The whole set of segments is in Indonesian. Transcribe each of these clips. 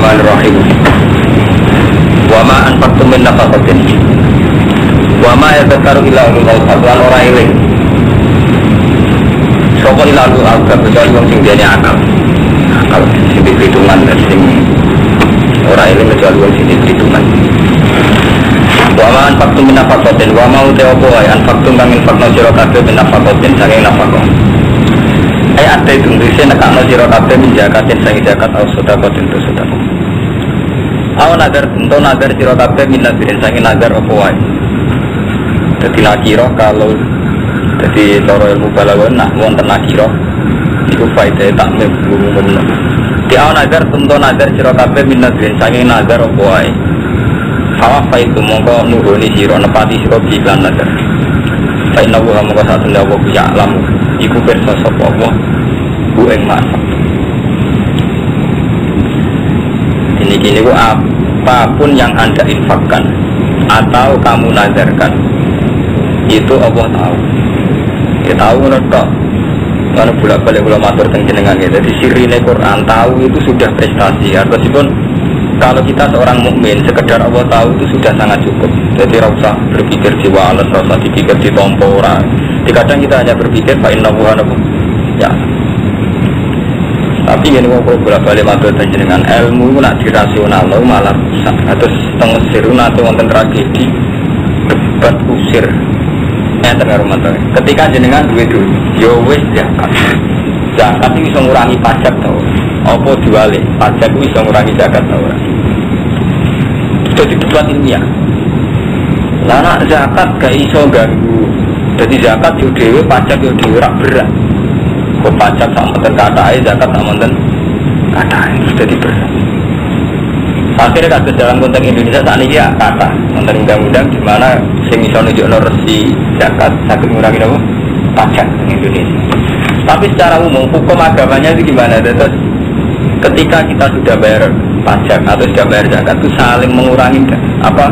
Bismillahirrahmanirrahim. Wa ma anfaqtum min nafaqatin wa ma yadhkaru illa ulul albab lan ora eling. Sapa illa ulul albab kecuali wong sing duweni akal. Akal sing dihitungan dan sing ora eling kecuali wong sing dihitungan. Wa ma anfaqtum min nafaqatin wa ma utawa wae anfaqtum kang infaqna sira kabeh min nafaqatin saking nafaqah. Ayat itu tulisnya nekakno sira kabeh min zakatin saking zakat au sedekah itu sedekah. Awan agar untuk nagar sira kabeh min nazarin saking nagar apa wae. Dadi nakira kalau dadi cara ilmu balaghah nak wonten nakira iku faedah takmir umumna. Di awan agar untuk nagar sira kabeh min nazarin saking nagar apa wae. Fawa itu mongko nuhuni sira nepati sira iklan nagar. Fa inna wa mongko satune apa ya alam iku pirsa sapa apa bu ing masak. Ini apapun yang Anda infakkan atau kamu nazarkan itu Allah tahu. Ya tahu menurut mana bolak-balik ulama matur teng jenengan ya. Jadi sirine Quran tahu itu sudah prestasi. Meskipun kalau kita seorang mukmin sekedar Allah tahu itu sudah sangat cukup. Jadi rasa berpikir jiwa alas, rasa dipikir ditompo orang. Kadang kita hanya berpikir fa inna Allaha ya. Tapi ini mau bolak-balik matur teng jenengan ilmu nak dirasional malah rusak. Atau setengah sirun atau wonten tragedi debat usir. Ketika jenengan duit dulu, yo wis zakat. Zakat itu bisa ngurangi pajak tau. Apa diwali? Pajak itu bisa ngurangi zakat tau. Jadi debat ilmiah. Lana zakat gak iso ganggu. Jadi zakat yo dhewe, pajak yo dhewe rak berat. Kok pajak sak menten kathahé, zakat sak menten kathahé. Jadi berat. Akhirnya kasus dalam konteks Indonesia saat ini ya kata tentang undang-undang di mana sing iso nunjukno resi zakat saged ngurangi apa pajak di Indonesia. Tapi secara umum hukum agamanya itu gimana? Terus ketika kita sudah bayar pajak atau sudah bayar zakat itu saling mengurangi apa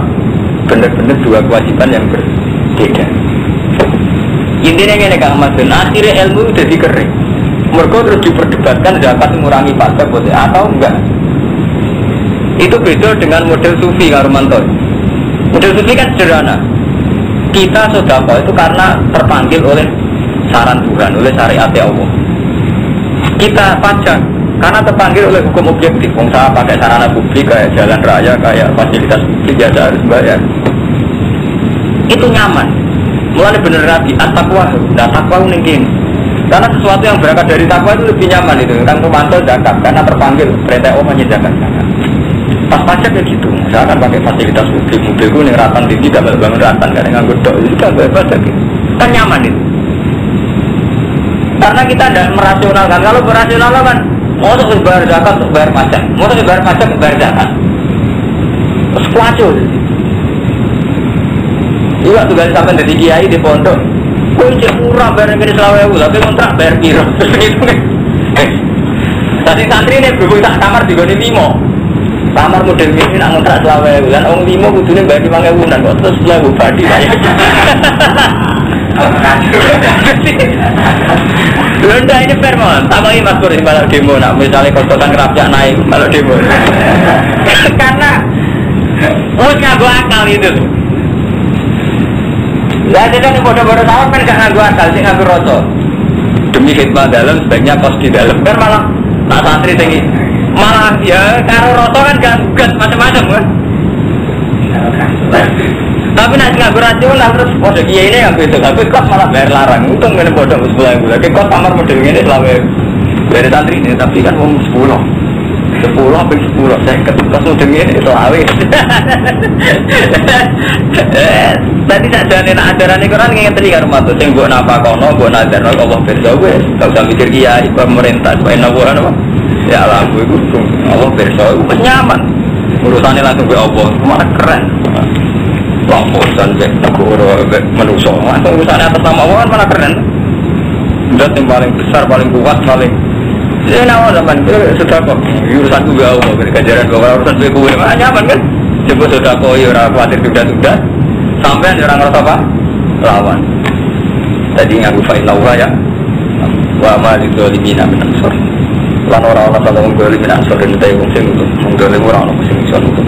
benar-benar dua kewajiban yang berbeda. Intinya ini Kang Mas, akhirnya ilmu udah dikering. Mereka terus diperdebatkan zakat mengurangi pajak atau enggak. Itu beda dengan model sufi Karumanto. Model sufi kan sederhana. Kita sedekah itu karena terpanggil oleh saran Tuhan, oleh syariat Allah. Kita pajak karena terpanggil oleh hukum objektif. Saya pakai sarana publik kayak jalan raya, kayak fasilitas publik ya harus bayar. Itu nyaman. Mulai bener lagi at-taqwa. Nah, takwa mungkin. Karena sesuatu yang berangkat dari takwa itu lebih nyaman itu. Kan memantau zakat karena terpanggil perintah Allah menyejakan zakat. Pas pajak kayak gitu, saya akan pakai fasilitas publik, mobilku nih ratan tinggi, gak bangun ratan, gak ada nganggur dok, itu kan bayar pajak gitu. Kan nyaman itu. Karena kita tidak merasionalkan, kalau merasionalkan kan, mau untuk bayar zakat, untuk bayar pajak, mau untuk bayar pajak, untuk bayar zakat. Terus kuacul. Juga tugas sampai dari kiai di pondok, kunci murah bayar yang Selawewu, tapi kontrak bayar kira, segitu nih. Tadi santri ini berhubung tak kamar juga di Limo. Kamar model ini nak ngontrak Selawewu kan orang limo kudune bayar 5.000 kok terus Selawewu badi saya. Londa ini permon, tambahin Mas Pur balok demo nak misalnya kos-kosan kerapjak naik balok demo. Karena wis nganggo akal itu. Lah ada nih bodoh-bodoh tahu kan gak nganggo akal sih nganggo rasa. Demi khidmat dalam sebaiknya kos di dalam kan malah tak santri tinggi. Malah ya karo roto kan gak macam-macam kan. Tapi nanti nggak berasional terus kode kiai ini yang besok habis kos malah bayar larang. Untung kan bodoh 10.000. Lagi kos kamar model ini selama dari santri ini tapi kan mau 10 habis 10 saya ketuk kos model ini itu awet. Tadi tak jalan ajaran ini kan ingin tadi kan rumah tuh. Sing buat napa kono buat nazar Allah berjauh. Kau usah mikir kiai pemerintah supaya nabuhan apa. Ya Allah, itu Allah bersoal, itu nyaman. Urusannya langsung ke Allah, malah keren. Lampusan cek negara manusia, langsung urusannya atas nama Allah malah keren. Udah yang paling besar, paling kuat, paling. Ini nama zaman sudah kok. Urusan juga Allah, kejaran gue urusan gue malah nyaman kan. Coba sudah kok, ya orang khawatir sudah. Sampai orang ngerasa apa? Lawan. Tadi ngaku fa'inallah ya. Wa ma lidzalimina min ansar. lan ora ana sapa wong dolim nek sore nete wong sing wong dolim ora ana sing iso nutup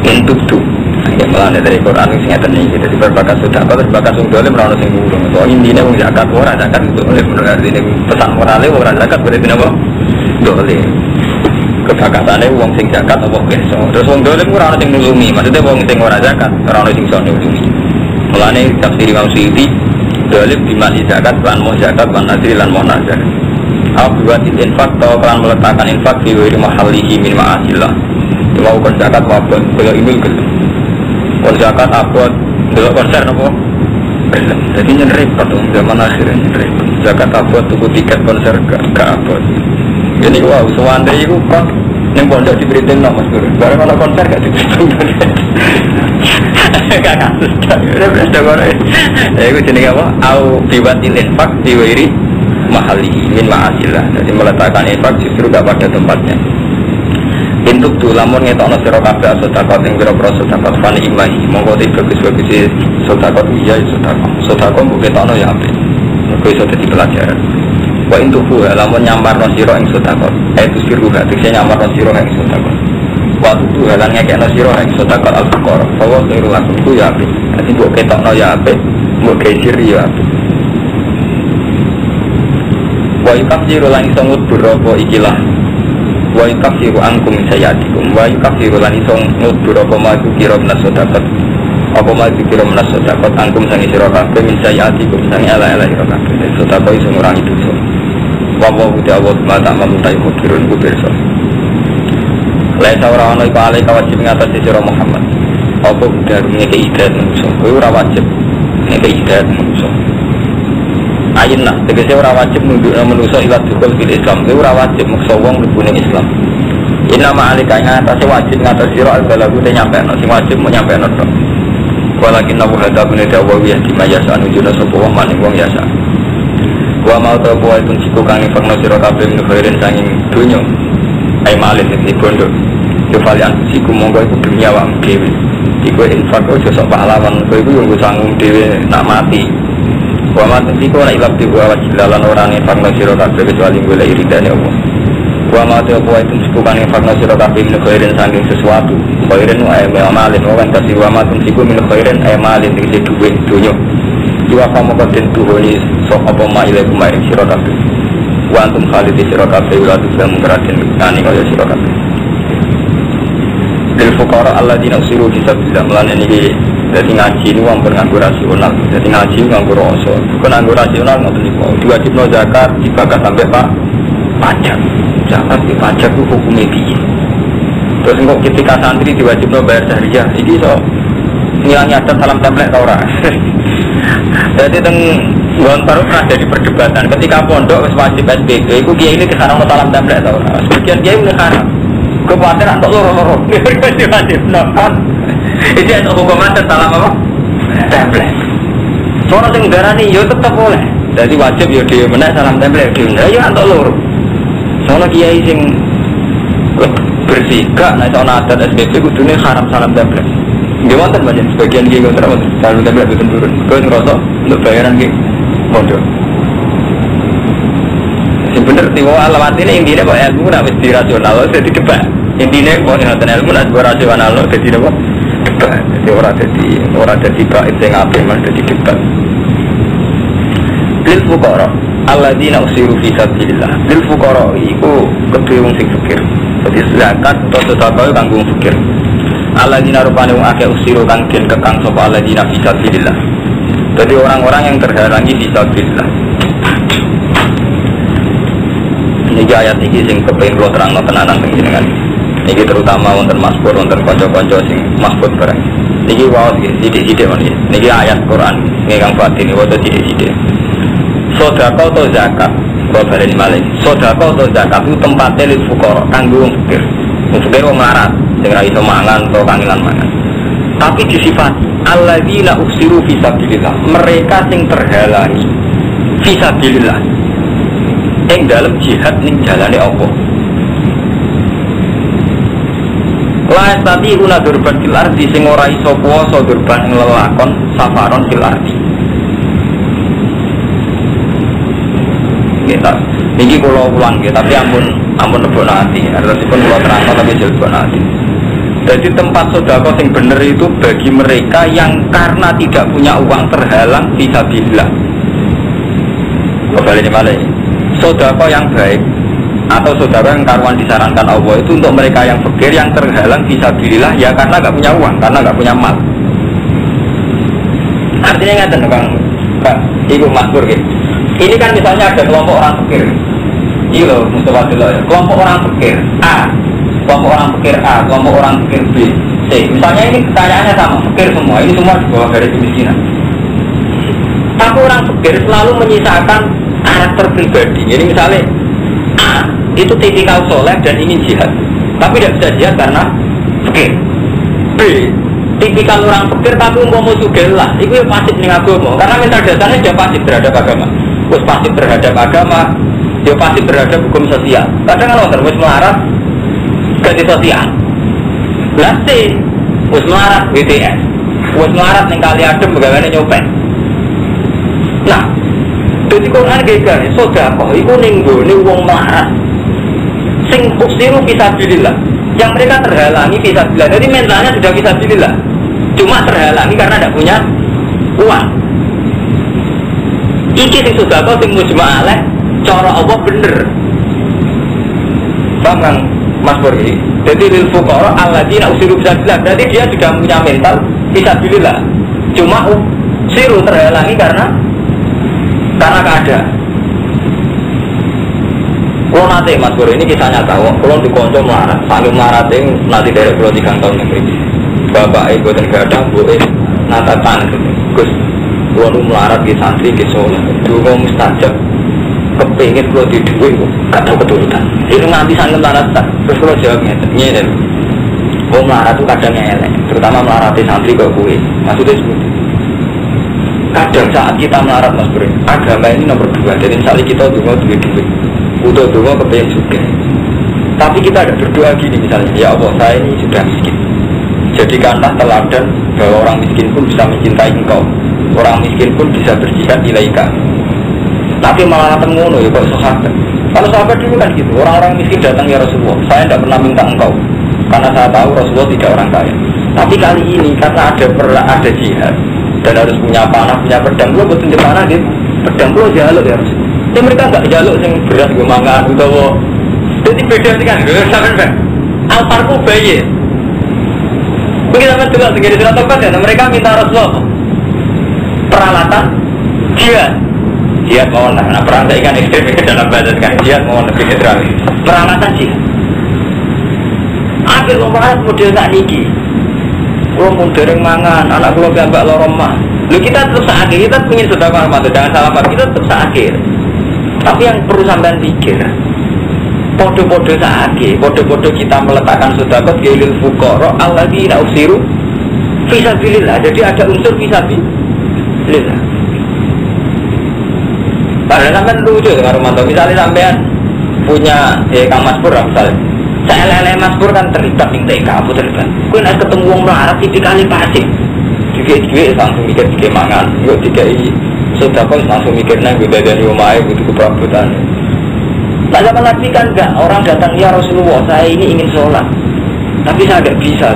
entuk tu ya melane dari Quran sing ngeten iki dadi berbakat sedekah berbakat wong dolim ora ana sing ngurung to intine wong zakat ora zakat itu artine pesan morale ora zakat berarti napa dolim kebakatane wong sing zakat apa iso terus wong dolim ora ana sing nulungi maksudnya wong sing ora zakat ora ana sing iso nulungi melane tafsir Imam Suyuti dolim dimani zakat lan mau zakat lan nadri lan mau nazar buat infak atau kan meletakkan infak di wiri mahalihi min ma'asillah mau kon zakat apa kalau imil gelem kon zakat apa delok konser apa gelem jadi nyerik atau zaman akhirnya nyerik zakat apa tuku tiket konser gak apa jadi wow suwande itu kan yang pondok diberitain nama mas guru barang kalau konser gak diberitain gak kasus itu jenis apa au biwat infak di wiri mahali min ma'asillah jadi meletakkan infak justru gak pada tempatnya untuk tu lamun ngetokno sira kabeh sedekah ing pira-pira sedekah fani imahi monggo bagus-bagus sedekah iya sedekah mbok ketokno ya apik mergo iso dadi pelajaran wa intuhu lamun nyamarno sira ing sedekah itu siru hati nyamarno sira ing sedekah waktu tu lan ngekekno sira ing sedekah al-fuqara bahwa khairul lakum ku ya apik dadi mbok ketokno ya apik mbok gesir ya apik wa yukaffiru lan iso ngudur apa ikilah wa yukaffiru ankum sayatikum wa yukaffiru lan iso ngudur apa maju kira menas sedekah apa maju kira menas sedekah ankum sangi sira kabeh min sayatikum sangi ala-ala sira kabeh sedekah iso ngurangi dosa wa wa dawuh mata mamutai mukirun ku pirsa laisa ora ana iku ale wajib ngatasi sira Muhammad apa darunge keidat manusa kowe ora wajib keidat manusa ayinna tegese ora wajib nunduk manusa ila dukul fil Islam ora wajib maksa wong mlebu ning Islam inna ma'alika ngatasi wajib ngatasi sira al-balagu te nyampe sing wajib mau nyampe tok walakin nabu hadza bin dawa ya dimajasa nujuna sapa wong maning wong yasa wa mau ta kuwi pun siku kang infakno sira kabeh min khairin sanging donya ai malih iki bondo yo valian siku monggo iku dunya wong dhewe iku infak ojo sok pahlawan kowe iku yo sanggung dhewe nak mati wa ma tunfiqu la ilab di wa jilalan orang infak sira kabeh kecuali golek iridane Allah wa ma tunfiqu kan infak sira kabeh min khairin sanging sesuatu khairin wa amalin wa kasih wa ma tunfiqu min khairin amalin iki duwe donya jiwa kamu kodin tuhoni sok apa maile kumaring sira kabeh wa antum khalid sira kabeh wa tudam meratin ani kaya sira kabeh lil fuqara alladziina usiru fi sabilillah lan niki dadi ngaji ini wong nganggo rasional dadi ngaji nganggo rasa bukan nganggo rasional ngoten niku diwajibno zakat dibakat sampai pak pajak zakat di pajak itu hukumnya piye terus kok ketika santri diwajibno bayar syariah iki iso ngilangi adat salam template ta ora jadi teng Gontor pernah jadi perdebatan ketika pondok wajib SPG itu kiai ini kesana mau salam template ta ora sebagian kiai mengharap kekuatan untuk loro-loro wajib nonton itu yang hukum adat salam apa? Template soalnya yang darani ya tetap boleh jadi wajib ya dia benar salam template dia benar ya untuk loro soalnya kiai yang bersih gak nah soalnya adat SPG itu dunia haram salam template dia wonten banyak sebagian kiai kontra salam template itu turun kau ngerasa untuk bayaran kiai pondok bener nih wah alamat ini intinya kok ilmu nak mesti rasional jadi debat intinya kok ingatan ilmu nak rasional jadi apa debat jadi orang jadi baik saya ngapain mas jadi debat lil fuqara alladzina usiru fi sabilillah lil fuqara iku kedue wong sing fakir jadi zakat atau sedekah kanggo wong fakir alladzina rupane wong akeh usiru kang den kekang sapa alladzina fi sabilillah jadi orang-orang yang terhalangi fi sabilillah ini ayat ini sing kepengin kula terangno tenanan teng jenengan. Niki terutama wonten masbur wonten kanca-kanca sing mahfud bareng. Niki waos iki sithik-sithik men iki. Niki ayat Quran ingkang batin waca sithik-sithik. Sedekah atau zakat, kula bareni malih. Sedekah atau zakat itu tempatnya lil fuqara kanggo wong fakir. Wong fakir wong melarat sing ora iso mangan utawa kangelan mangan. Tapi disifati alladzina usiru fi sabilillah, mereka sing terhalangi fi sabilillah. Ing dalam jihad ning jalane Allah. La tadi una durban fil ardi sing ora iso kuwasa durban ing lelakon safaron fil ardi. kita. Niki kula ulang nggih, tapi ampun lebokno ati. Artosipun kula terangno tapi lebokno ati. Jadi tempat sedekah sing bener itu bagi mereka yang karena tidak punya uang terhalang fisabilillah. Kembali balik. Sedekah yang baik atau sedekah yang karuan disarankan Allah itu untuk mereka yang fakir yang terhalang fisabilillah ya karena nggak punya uang, karena nggak punya mal. Artinya ngaten Kang Ibu Masbur gitu. Ini kan misalnya ada kelompok orang fakir. Iya loh, Mustafa dulu ya. Kelompok orang fakir A, kelompok orang fakir A, kelompok orang fakir B, C. Misalnya ini kekayaannya sama, fakir semua. Ini semua di bawah garis kemiskinan. Tapi orang fakir selalu menyisakan karakter pribadi. Jadi misalnya A itu tipikal soleh dan ingin jihad, tapi tidak bisa jihad karena fakir. B tipikal orang fakir tapi umpama sugih lah, itu ya pasif ning agama. Karena mental dasarnya dia pasif terhadap agama. Terus pasif terhadap agama, dia pasif terhadap hukum sosial. Kadang kan orang wis melarat ganti sosial. Lah sih, wis melarat WTS, wis melarat ning kali adem begawane nyopet. Nah, dadi Quran gegane sedekah iku ning nggone wong melarat. Sing usiru fisabilillah. Yang mereka terhalangi fisabilillah. Jadi mentalnya sudah fisabilillah. Cuma terhalangi karena tidak punya uang. Iki sing sedekah sing mujma'alah cara Allah bener. Paham kan Mas Bori? Jadi lil fuqara alladzina usiru fisabilillah. Berarti dia sudah punya mental fisabilillah. Cuma usiru terhalangi karena keadaan. Kalau nanti Mas Bro ini kisahnya tahu, kalau di konco melarat, sambil melarat ini nanti dari pulau 3 tahun negeri. Bapak ibu dan gak ada, bu nata tangan Gus, kalau melarat di santri di Solo, dulu mustajab, kepingin kalau di duit, gak tahu keturutan. Itu nanti sambil melarat, terus kalau jawabnya, ini kalau melarat itu kadang elek, terutama melarat di santri ke kue, maksudnya seperti. Kadang saat kita melarat Mas Bro, agama ini nomor 2, jadi misalnya kita dulu duit. Udah doa kepengen juga. Tapi kita ada berdoa gini misalnya, ya Allah saya ini sudah miskin. Jadikanlah teladan bahwa orang miskin pun bisa mencintai engkau. Orang miskin pun bisa berjihad ilaika. Tapi malah ngono ya kok sahabat. Kalau sahabat dulu kan gitu, orang-orang miskin datang ya Rasulullah, saya tidak pernah minta engkau. Karena saya tahu Rasulullah tidak orang kaya. Tapi kali ini karena ada jihad dan harus punya panah, punya pedang, lo betul di mana gitu. Pedang lo jaluk ya Rasulullah. Ya mereka enggak jaluk yang berat gue mangan utawa. Jadi beda sih kan, sampean alfarku bayi. Begitu kan juga segini surat tobat ya, mereka minta Rasulullah peralatan jihad mau nah perang saya kan ekstrim dalam bahasa sekarang jihad mau lebih netral. Peralatan jihad. Akhir orang model tak niki. Gua mau dereng mangan, anak gua gambar loromah. Lu kita tetap seakhir, kita punya sedekah Ramadan, jangan salah paham, kita tetap seakhir. Tapi yang perlu sampean pikir, podo-podo saake, podo-podo kita meletakkan sedekah lil fuqara alladzina usiru fisabilillah. Jadi ada unsur fisabilillah. Padahal sampean lucu dengan Romanto. Misalnya sampean punya Kang Mas Pur misalnya. Saya lele Mas Pur kan terlibat ning TK, aku terlibat. Kowe nek ketemu wong melarat tipikale pasif. Juga langsung mikir tiga mangan, juga tiga ini. Sudah kok langsung mikirnya gue dari rumah butuh keperabotan. Nah zaman lagi kan enggak, orang datang ya Rasulullah saya ini ingin sholat, tapi saya tidak bisa.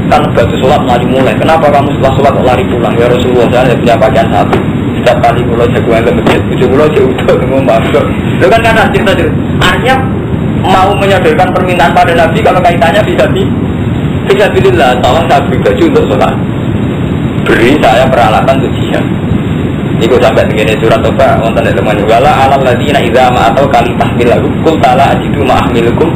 Kan batu sholat mulai. Kenapa kamu setelah sholat lari pulang ya Rasulullah saya tidak punya pakaian satu. Setiap kali pulau jagoan ke masjid, pulau jauh mau masuk. Itu kan karena cerita. Artinya mau menyodorkan permintaan pada Nabi kalau kaitannya bisa bilillah. Tolong saya beri baju untuk sholat. Beri saya peralatan untuk jihad. Iku sampai begini surat Toba wonten teman wala alal ladina idza ma atau kali tahmilahu qul ta'ala ajidu ma ahmilukum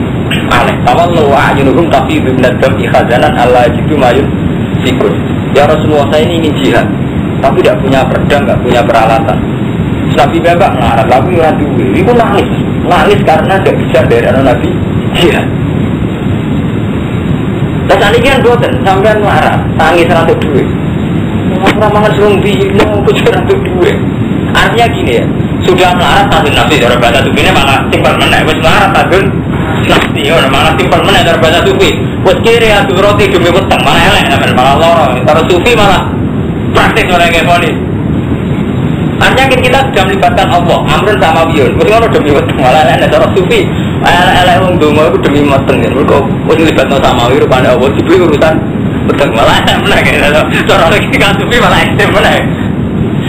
alaih tawallu wa ajunuhum tafidu min ad-dam'i khazanan alla ajidu ma yunfikun. Ya Rasulullah saya ini ingin jihad tapi tidak punya pedang, tidak punya peralatan. Nabi Bapak ngarap lagu ora duwe. Iku nangis karena tidak bisa dari anak Nabi jihad. Dan tadi kan boten sampean marah nangis ora duwe. Orang mangan serung dino, kucing untuk duit. Artinya gini ya, sudah melarat tahun nafsi dari bahasa tubuhnya malah simpel menek. Wes melarat tahun nafsi, orang malah simpel menek dari bahasa tubuh. Wes kiri adu roti demi weteng malah elek, malah lorong. Kalau sufi malah praktis orang kayak gini. Artinya kita sudah melibatkan Allah, amrun sama biyun. Mesti orang demi weteng, malah ada cara sufi. Elek wong donga iku demi weteng. Mergo wis melibatno sama wir pada Allah dibeli urusan weteng malah meneh kene. Cara iki kan sufi malah ekstrem meneh.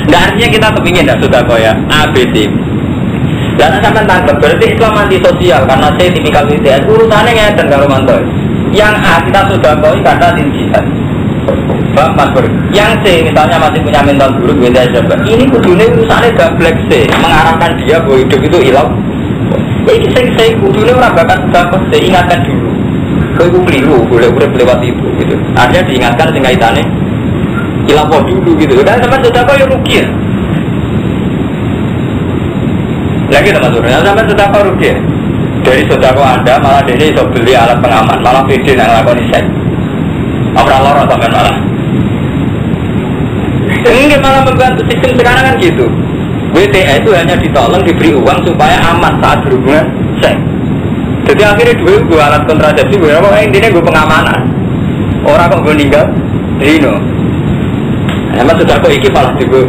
Nggak artinya kita kepingin nggak sudah ya ABC. Dan sampai tangkap berarti Islam anti sosial karena saya tipikal WTS urusannya ngeten kalau mantoi. Yang A kita sudah karena jihad. Bang Mas Bur. Yang C misalnya masih punya mental buruk WTS coba. Ini kudune urusannya gablek C mengarahkan dia bahwa hidup itu hilang. Ini saya kudune orang bakal sudah C ingatkan dulu. Kau itu keliru boleh lewat itu gitu. Ada diingatkan sehingga kaitannya hilang dulu gitu. Dan sampai sudah kau yang rugi. Lagi teman-teman, sampai sudah kau rugi. Dari saudara Anda malah ini bisa beli alat pengaman, malah video yang lakukan isek. Apa lorong sampai malah? Ini malah membantu sistem sekarang kan gitu. WTA itu hanya ditolong diberi uang supaya aman saat berhubungan seks. Jadi akhirnya dua alat kontrasepsi, berapa intinya gue pengamanan. Orang kok gue meninggal, Rino. Emang sudah kok iki malah juga.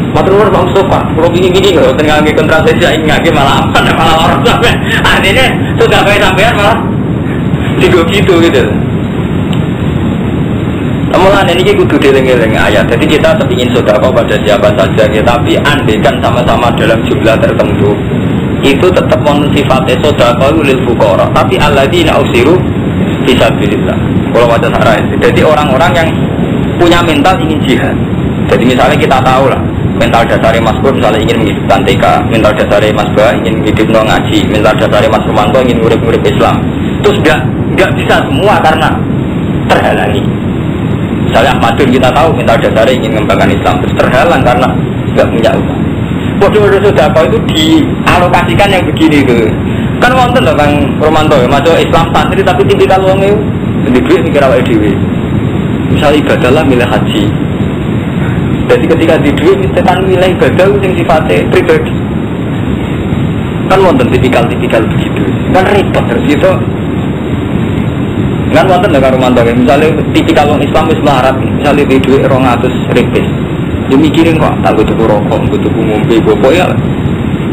Matur Bang Mustafa, kalau gini loh, tengah ngi kontrasepsi nggak malah apa, malah orang sampai artinya sudah kayak sampean malah tiga gitu. Namun ini kudu dieling-eling ayat. Jadi kita ingin sedekah pada siapa saja, tapi andaikan sama-sama dalam jumlah tertentu, itu tetap sifatnya sedekah lil fuqara. Tapi alladzina usiru fisabilillah. Kalau wajah sarai. Jadi orang-orang yang punya mental ingin jihad. Jadi misalnya kita tahu lah. Mental dasarnya Mas Bur misalnya ingin menghidupkan TK, mental dasarnya Mas Ba ingin menghidupkan ngaji, mental dasarnya Mas Romanto ingin murid-murid Islam. Terus nggak bisa semua karena terhalangi. Misalnya Ahmadun kita tahu mental dasarnya ingin mengembangkan Islam, terus terhalang karena nggak punya uang. Bodoh-bodoh sudah kau itu dialokasikan yang begini tuh. Kan wonten loh Kang Romanto ya, masuk Islam santri tapi tipikal uangnya jadi duit mikir awake dhewe. Misalnya ibadah lah milih haji. Jadi ketika di duit kita kan nilai ibadah yang sifatnya pribadi. Kan wonten tipikal begitu. Kan repot terus gitu. Kan wonten negara Romanto misalnya tipikal orang Islam wis melarat, misalnya di duit 200 ripis. Dia mikirin kok tak butuh rokok, butuh ngombe bopo ya.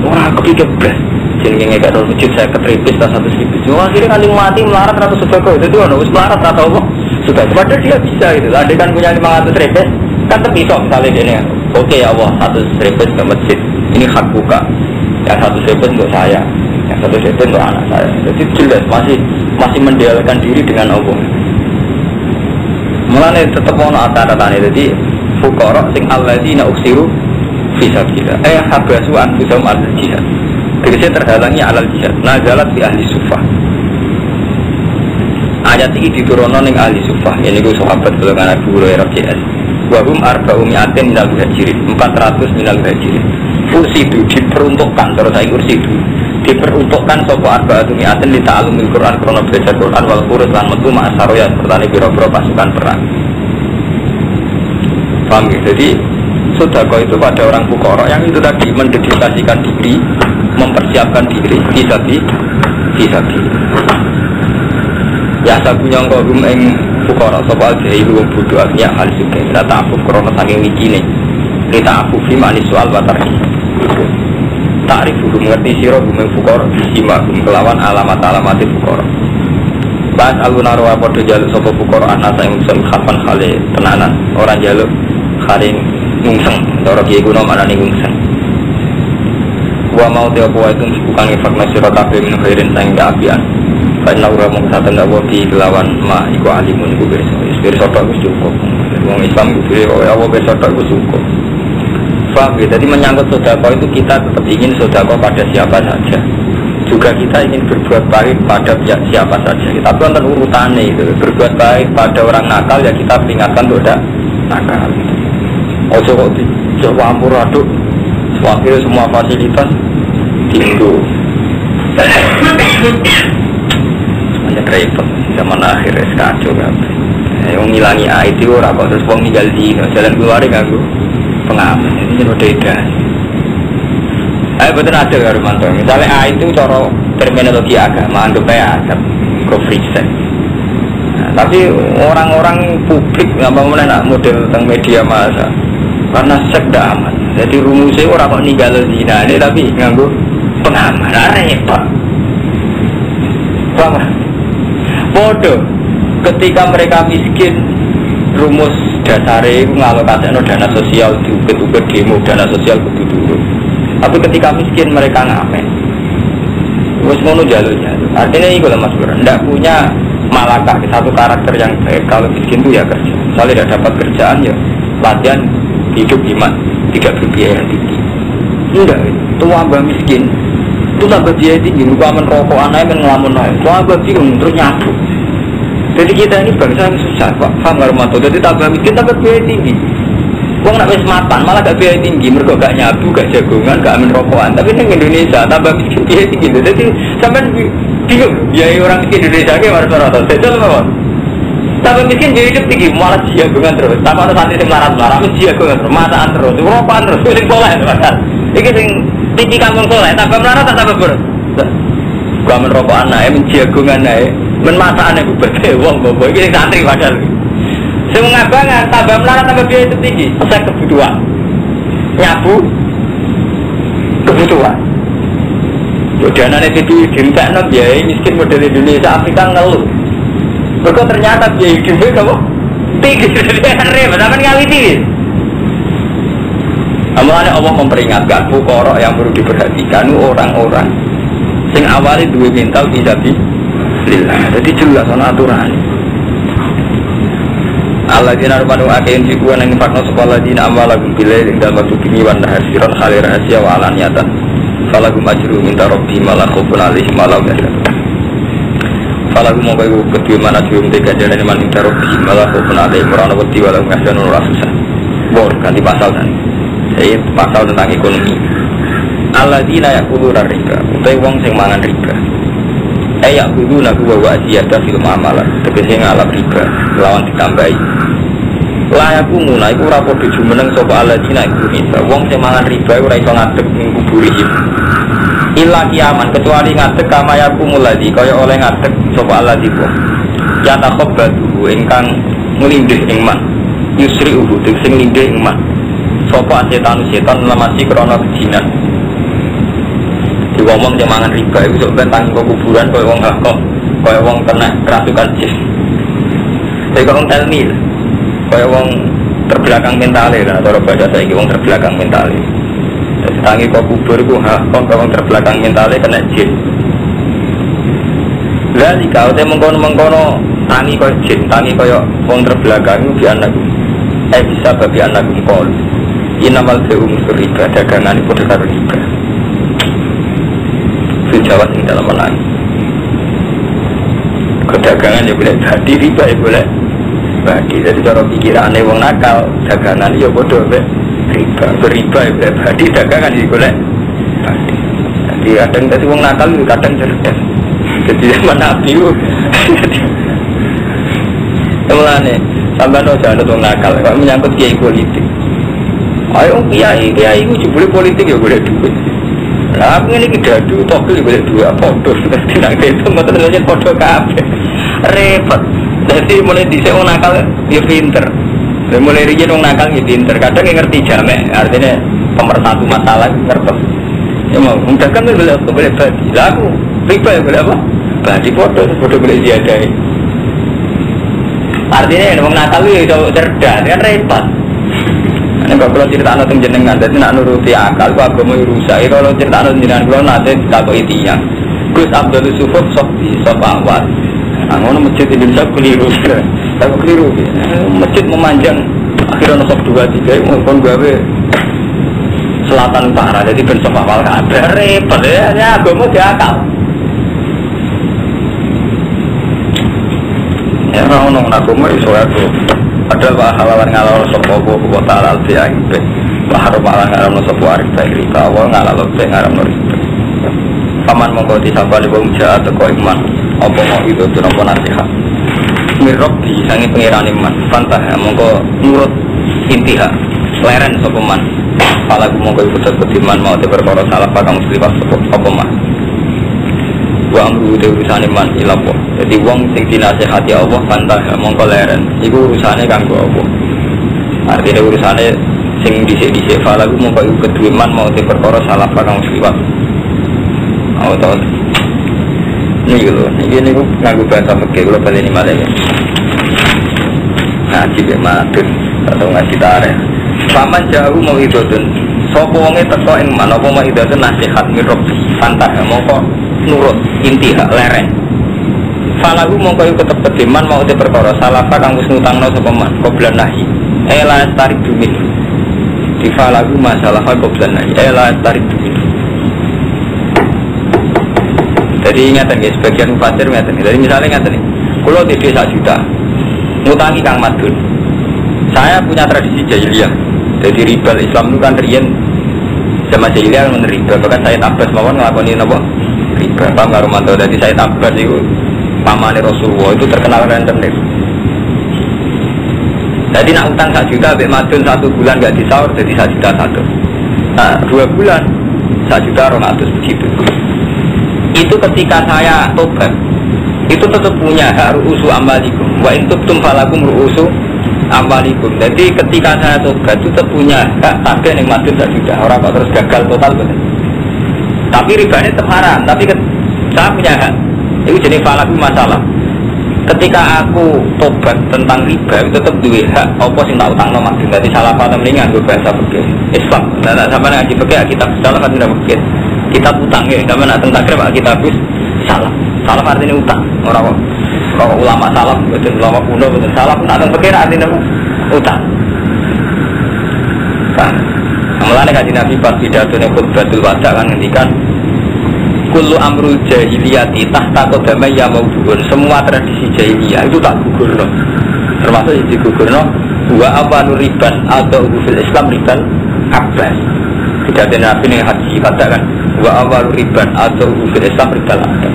Ora kepikir blas. Jenenge gak tau masjid saya ketripis tak 100 ripis. Cuma akhirnya kan mati melarat 100 sedekah. Itu ono wis melarat atau apa? Sudah padahal dia bisa gitu. Ada kan punya 500 ripis. Kan terpisah misalnya dia oke ya Allah 100 ripis ke masjid ini hak buka yang 100 ripis untuk saya yang 100 ripis untuk anak saya. Jadi jelas masih mendialkan diri dengan Allah. Mulanya tetap mau tanda-tanda. Jadi fuqara sing alladzina uksiru fisabilillah habasu anfusahum alal jihad. Jadi terhalangi alal jihad. Nazalat fi ahli sufah. Ayat ini diturunkan ning ahli sufah. Ini gue sahabat golongan Abu Hurairah JS. Wahum arba'um yatim minal muhajirin 400 minal muhajirin ursidu diperuntukkan terus saya ursidu diperuntukkan sopo arba'atum yatim di ta'alumil Quran krono belajar Quran wal kurus lan metu ma'asaroya serta biro-biro pasukan perang. Paham ya? Jadi sedekah itu pada orang fuqara yang itu tadi mendedikasikan diri mempersiapkan diri bisa ya sabunya engkau rumeng fukara soal jahil wong bodoh akhirnya hal suka kita ta'afuf krono saking wikine kita ta'afuf imani soal batarki ta'rif hukum ngerti siro rumeng fukara bisima kelawan alamat-alamatnya fukara bahas alunarwa podo jaluk sopa fukara anasa yang bisa menghapan khali tenanan orang jaluk khali ngungseng orang kiai guna mana nih ngungseng gua mau tiap wa itu bukan ngefakna siro kafe minum khairin sayang keapian karena orang mengatakan bahwa di kelawan ma iku alimun iku bersodok itu cukup. Orang Islam itu Allah bersodok itu cukup. Faham? Jadi menyangkut sedekah itu kita tetap ingin sedekah pada siapa saja. Juga kita ingin berbuat baik pada siapa saja. Tapi untuk urutannya itu berbuat baik pada orang nakal ya kita peringatkan untuk tidak nakal. Ojo kok dicoba ampuraduk. Akhirnya semua fasilitas diunduh. Repot zaman akhir kacau kan. Yang ngilangi IT orang kok terus wong ninggal di jalan keluar ganggu pengaman. Ini beda. Betul ada ya Romanto. Misalnya A itu cara terminologi agama anggap kayak azab free sex. Tapi orang-orang publik nggak mau menenak model tentang media massa karena seks tidak aman. Jadi rumusnya orang kok ninggal zina ini tapi nganggo pengaman. Repot. Paham? Bodoh. Ketika mereka miskin, rumus dasarnya ngalokasikan dana sosial juga demo dana sosial kudu. Tapi ketika miskin mereka ngamen. Wes ngono jalurnya. Artinya itu lah Mas Bro. Tidak punya malakah satu karakter yang baik. Kalau miskin itu ya kerja. Kalau tidak dapat kerjaan ya latihan hidup iman, tidak berbiaya tinggi. Enggak, itu tambah miskin. Itu tambah biaya tinggi. Lupa merokok anaknya ngelamun aja. Tambah bingung terus nyabu. Jadi kita ini bangsa yang susah, Pak. Paham nggak Romanto? Jadi tambah miskin tambah biaya tinggi. Uang nak wis mapan malah gak biaya tinggi, mereka gak nyabu, gak jagongan, gak amin rokokan. Tapi di Indonesia tambah miskin biaya tinggi. Jadi sampai bingung, biaya orang miskin Indonesia ke rata-rata. Betul nggak? Tambah miskin biaya hidup tinggi, malah jagongan terus. Tambah ada santri yang melarat, jagongan terus, mataan terus, rokokan terus, sing soleh terus. Iki sing tinggi kampung soleh, tambah melarat tambah ber. Gak amin rokokan naik, menjagongan naik, menmasaannya bubate, uang bobo. Iki santri padahal. Semua banget, tambah melarat tambah biaya itu tinggi. Saya kebutuhan, nyabu, kebutuhan. Dana itu dirintakno biaya miskin model Indonesia Afrika ngeluh. Mereka ternyata biaya hidupnya kamu tinggi dari repot, tapi kali tinggi. Amalannya Allah memperingatkan fuqara yang perlu diperhatikan orang-orang sing awali duwe mental tidak bilillah. Jadi jelas ana aturan. Allah dina rupanu akein fikuan yang infakno sekolah dina amwalagum bilai yang dalam waktu bini wan nahar siron khali rahasia wa alaniatan falagum ajru minta robbi malah khufun alih malam yasad falagum mongkai kedua mana juum tega jalan iman minta robbi malah khufun alih merana wati walau ngasyan nurah susah bor ganti pasal dan jadi pasal tentang ekonomi Allah dina yakulur riba utai wong sing mangan riba ayak kudu naku bawa asiyata film amalan tegesi ngalap riba lawan ditambahi layaku muna iku rapor dijumeneng sopa aladina iku bisa wong semangan riba iku raiso ngadeg mingkuburihim illa kiaman kecuali ngadeg kamayaku muladi kaya oleh ngadeg sopa aladiku yata khobbatu ingkang ngelindih ingman yusri uhu sing lindih ingman sopa setan lemasi krono kejinan ngomong jangan riba itu sebentar tanggung kuburan kau wong kau wong kena kerasukan jin. Jadi kau telmi, kau wong terbelakang mental kan atau baca saya wong terbelakang mental. Jadi tangi kau kubur kau wong terbelakang mental kena jin. Lalu kau teh mengkono tangi kau jin, tangi kau wong terbelakang itu di anak. Bisa bagi anak kau. Inamal riba dagangan itu dekar riba. Jawa sing dalam menang kedagangan ya boleh badi riba ya boleh badi jadi cara pikirannya wong nakal dagangan ya bodoh riba beriba ya boleh badi dagangan ya boleh badi jadi kadang tadi wong nakal kadang cerdas jadi zaman nabi itu mulane sampai jangan ada wong nakal kalau menyangkut kiai politik ayo kiai itu boleh politik ya boleh duit. Nah, aku ini dadu, togel boleh dua foto, tidak itu, betul saja foto kafe, repot. Jadi mulai disek orang nakal, dia pinter. Mulai rijin orang nakal, dia pinter. Kadang yang ngerti jamek, artinya pemersatu masalah ngerti. Ya mau, mudah kan boleh badi. Lalu riba boleh apa? Badi foto boleh diadai. Artinya orang nakal itu cerdas, kan repot. Ini kalau cerita anak jenengan, jadi nak nuruti akal, gua agama rusak. Kalau cerita anak jenengan, kalau nanti tak kau itinya. Gus Abdul Sufuf Sofi Sofawat. Angono masjid Indonesia keliru, tapi keliru. Masjid memanjang, akhirnya nasab 2-3, mungkin gawe selatan utara, jadi ben Sofawat ada repot ya. Agama dia akal. Ya orang agama itu aku. Padahal halalan ngalor sopo kota alal tiang be, bahar malah ngaram sopo arif baik riba, awal ngalor be ngaram riba. Paman mongko disapa di bawah jahat teko iman, apa mau itu tu nopo nasihat. Mirok di sangi pengiran iman, pantah mongko nurut intiha, leren sopo man. Palaku mongko ibu terkutiman mau terperkara salah pakang muslimah sopo man. Wang udah urusan iman ilapo. Jadi wong sing dinasehati Allah pantah mongko leren. Iku urusane kanggo Allah. Artinya urusane sing dhisik-dhisik falaku mongko iku kedue man mau te perkara salah kang liwat. Oh to. Niki lho, niku nganggo bahasa fikih kula baleni malih ya. Ngaji be matun atau ngaji tareh. Paman jauh mau idotun. Sapa wonge teko ing man apa mau idotun nasihat mirab fantah mongko nurut inti hak lereng. Falaku mongko iku tetep kedeman mau te perkara salah kang wis ngutangno sapa man qoblan nahi. Ela tarik dumin. Di falaku masalah qoblan nahi. Ela tarik dumin. Jadi ingatan guys, sebagian mufasir ingatan. Jadi misalnya ingatan nih, kalau di desa juta, ngutangi Kang Madun. Saya punya tradisi jahiliyah. Jadi riba Islam itu kan rian sama jahiliyah menerima. Bahkan saya tabas mawon ngelakonin apa? Riba. Paham nggak Romanto? Jadi saya tabas itu pamane Rasulullah itu terkenal rentenir. Jadi nak utang 1 juta, Mbak Madun 1 bulan nggak disaur, jadi 1 juta 1. Nah 2 bulan 1 juta 200 begitu. Itu ketika saya tobat itu tetap punya hak ru'usu amalikum wa in tubtum falakum ru'usu amalikum. Jadi ketika saya tobat itu tetap punya hak tagih yang Madun 1 juta. Orang kok terus gagal total betul. Tapi ribanya tetap haram. Tapi saya punya hak. Itu jenis falakum masalah. Ketika aku tobat tentang riba itu tetap duwe hak apa sing tak utangno Madun. Jadi salah paham mendingan gue bahasa fikih Islam. Nah sama ngaji fikih kita salah kan tidak fikih. Kita utang ya, sama nak tentang kira kita habis salah. Salah artinya utang. Orang ulama salah, betul ulama kuno betul salah. Nak tentang kira artinya utang. Kan, mulanya kaji Nabi pas pidatonya khutbatul wada kan ngendikan, kullu amrul jahiliyati tahta qadamai ya maudhu'un. Semua tradisi jahiliyah itu tak gugur no. Termasuk yang digugur no. Wa awalur riban atau fil Islam riban abbas. Pidatonya Nabi ini haji katakan. Wa awal riban atau fil Islam riba ada.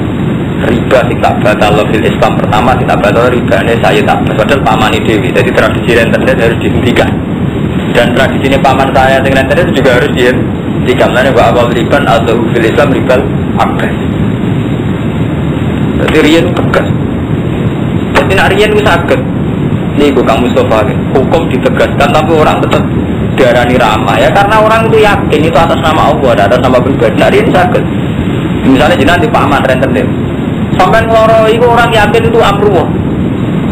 Riba sing tak batal fil Islam pertama sing tak batal ribane saya tak padahal pamane dewi. Jadi tradisi rentenir harus dihentikan. Dan tradisi ini paman saya sing rentenir juga harus dihentikan. Karena wa awal riban atau fil Islam riba ada. Jadi riyen tegas. Jadi nak riyen wis saged. Niku Kang Mustafa hukum ditegaskan tapi orang tetap diarani ramah ya karena orang itu yakin itu atas nama Allah, atas nama pribadi. Nah ini sakit. Misalnya jenengan di Pak Ahmad rentenir, sampai ngeloro itu orang yakin itu amruh.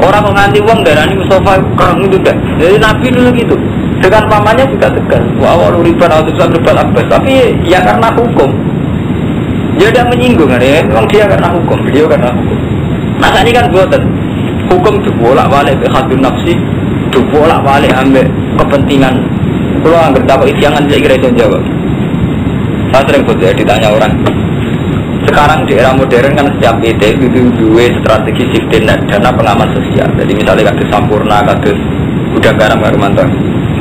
Orang menganti uang diarani Mustafa kerang itu kan. Jadi Nabi dulu gitu. Dengan pamannya juga tegas. Wa awal riban atau riban abbas. Tapi ya karena hukum. Dia tidak menyinggung ya. Memang dia karena hukum. Beliau karena hukum. Nah ini kan buatan hukum dibolak-balik hadun nafsi, dibolak-balik ambil kepentingan. Kalau anggap dapat isiangan saya kira itu jawab. Saya sering bodoh ditanya orang. Sekarang di era modern kan setiap PT itu dua strategi safety net dana pengaman sosial. Jadi misalnya kasus Sampurna, kasus Gudang Garam Garumanto,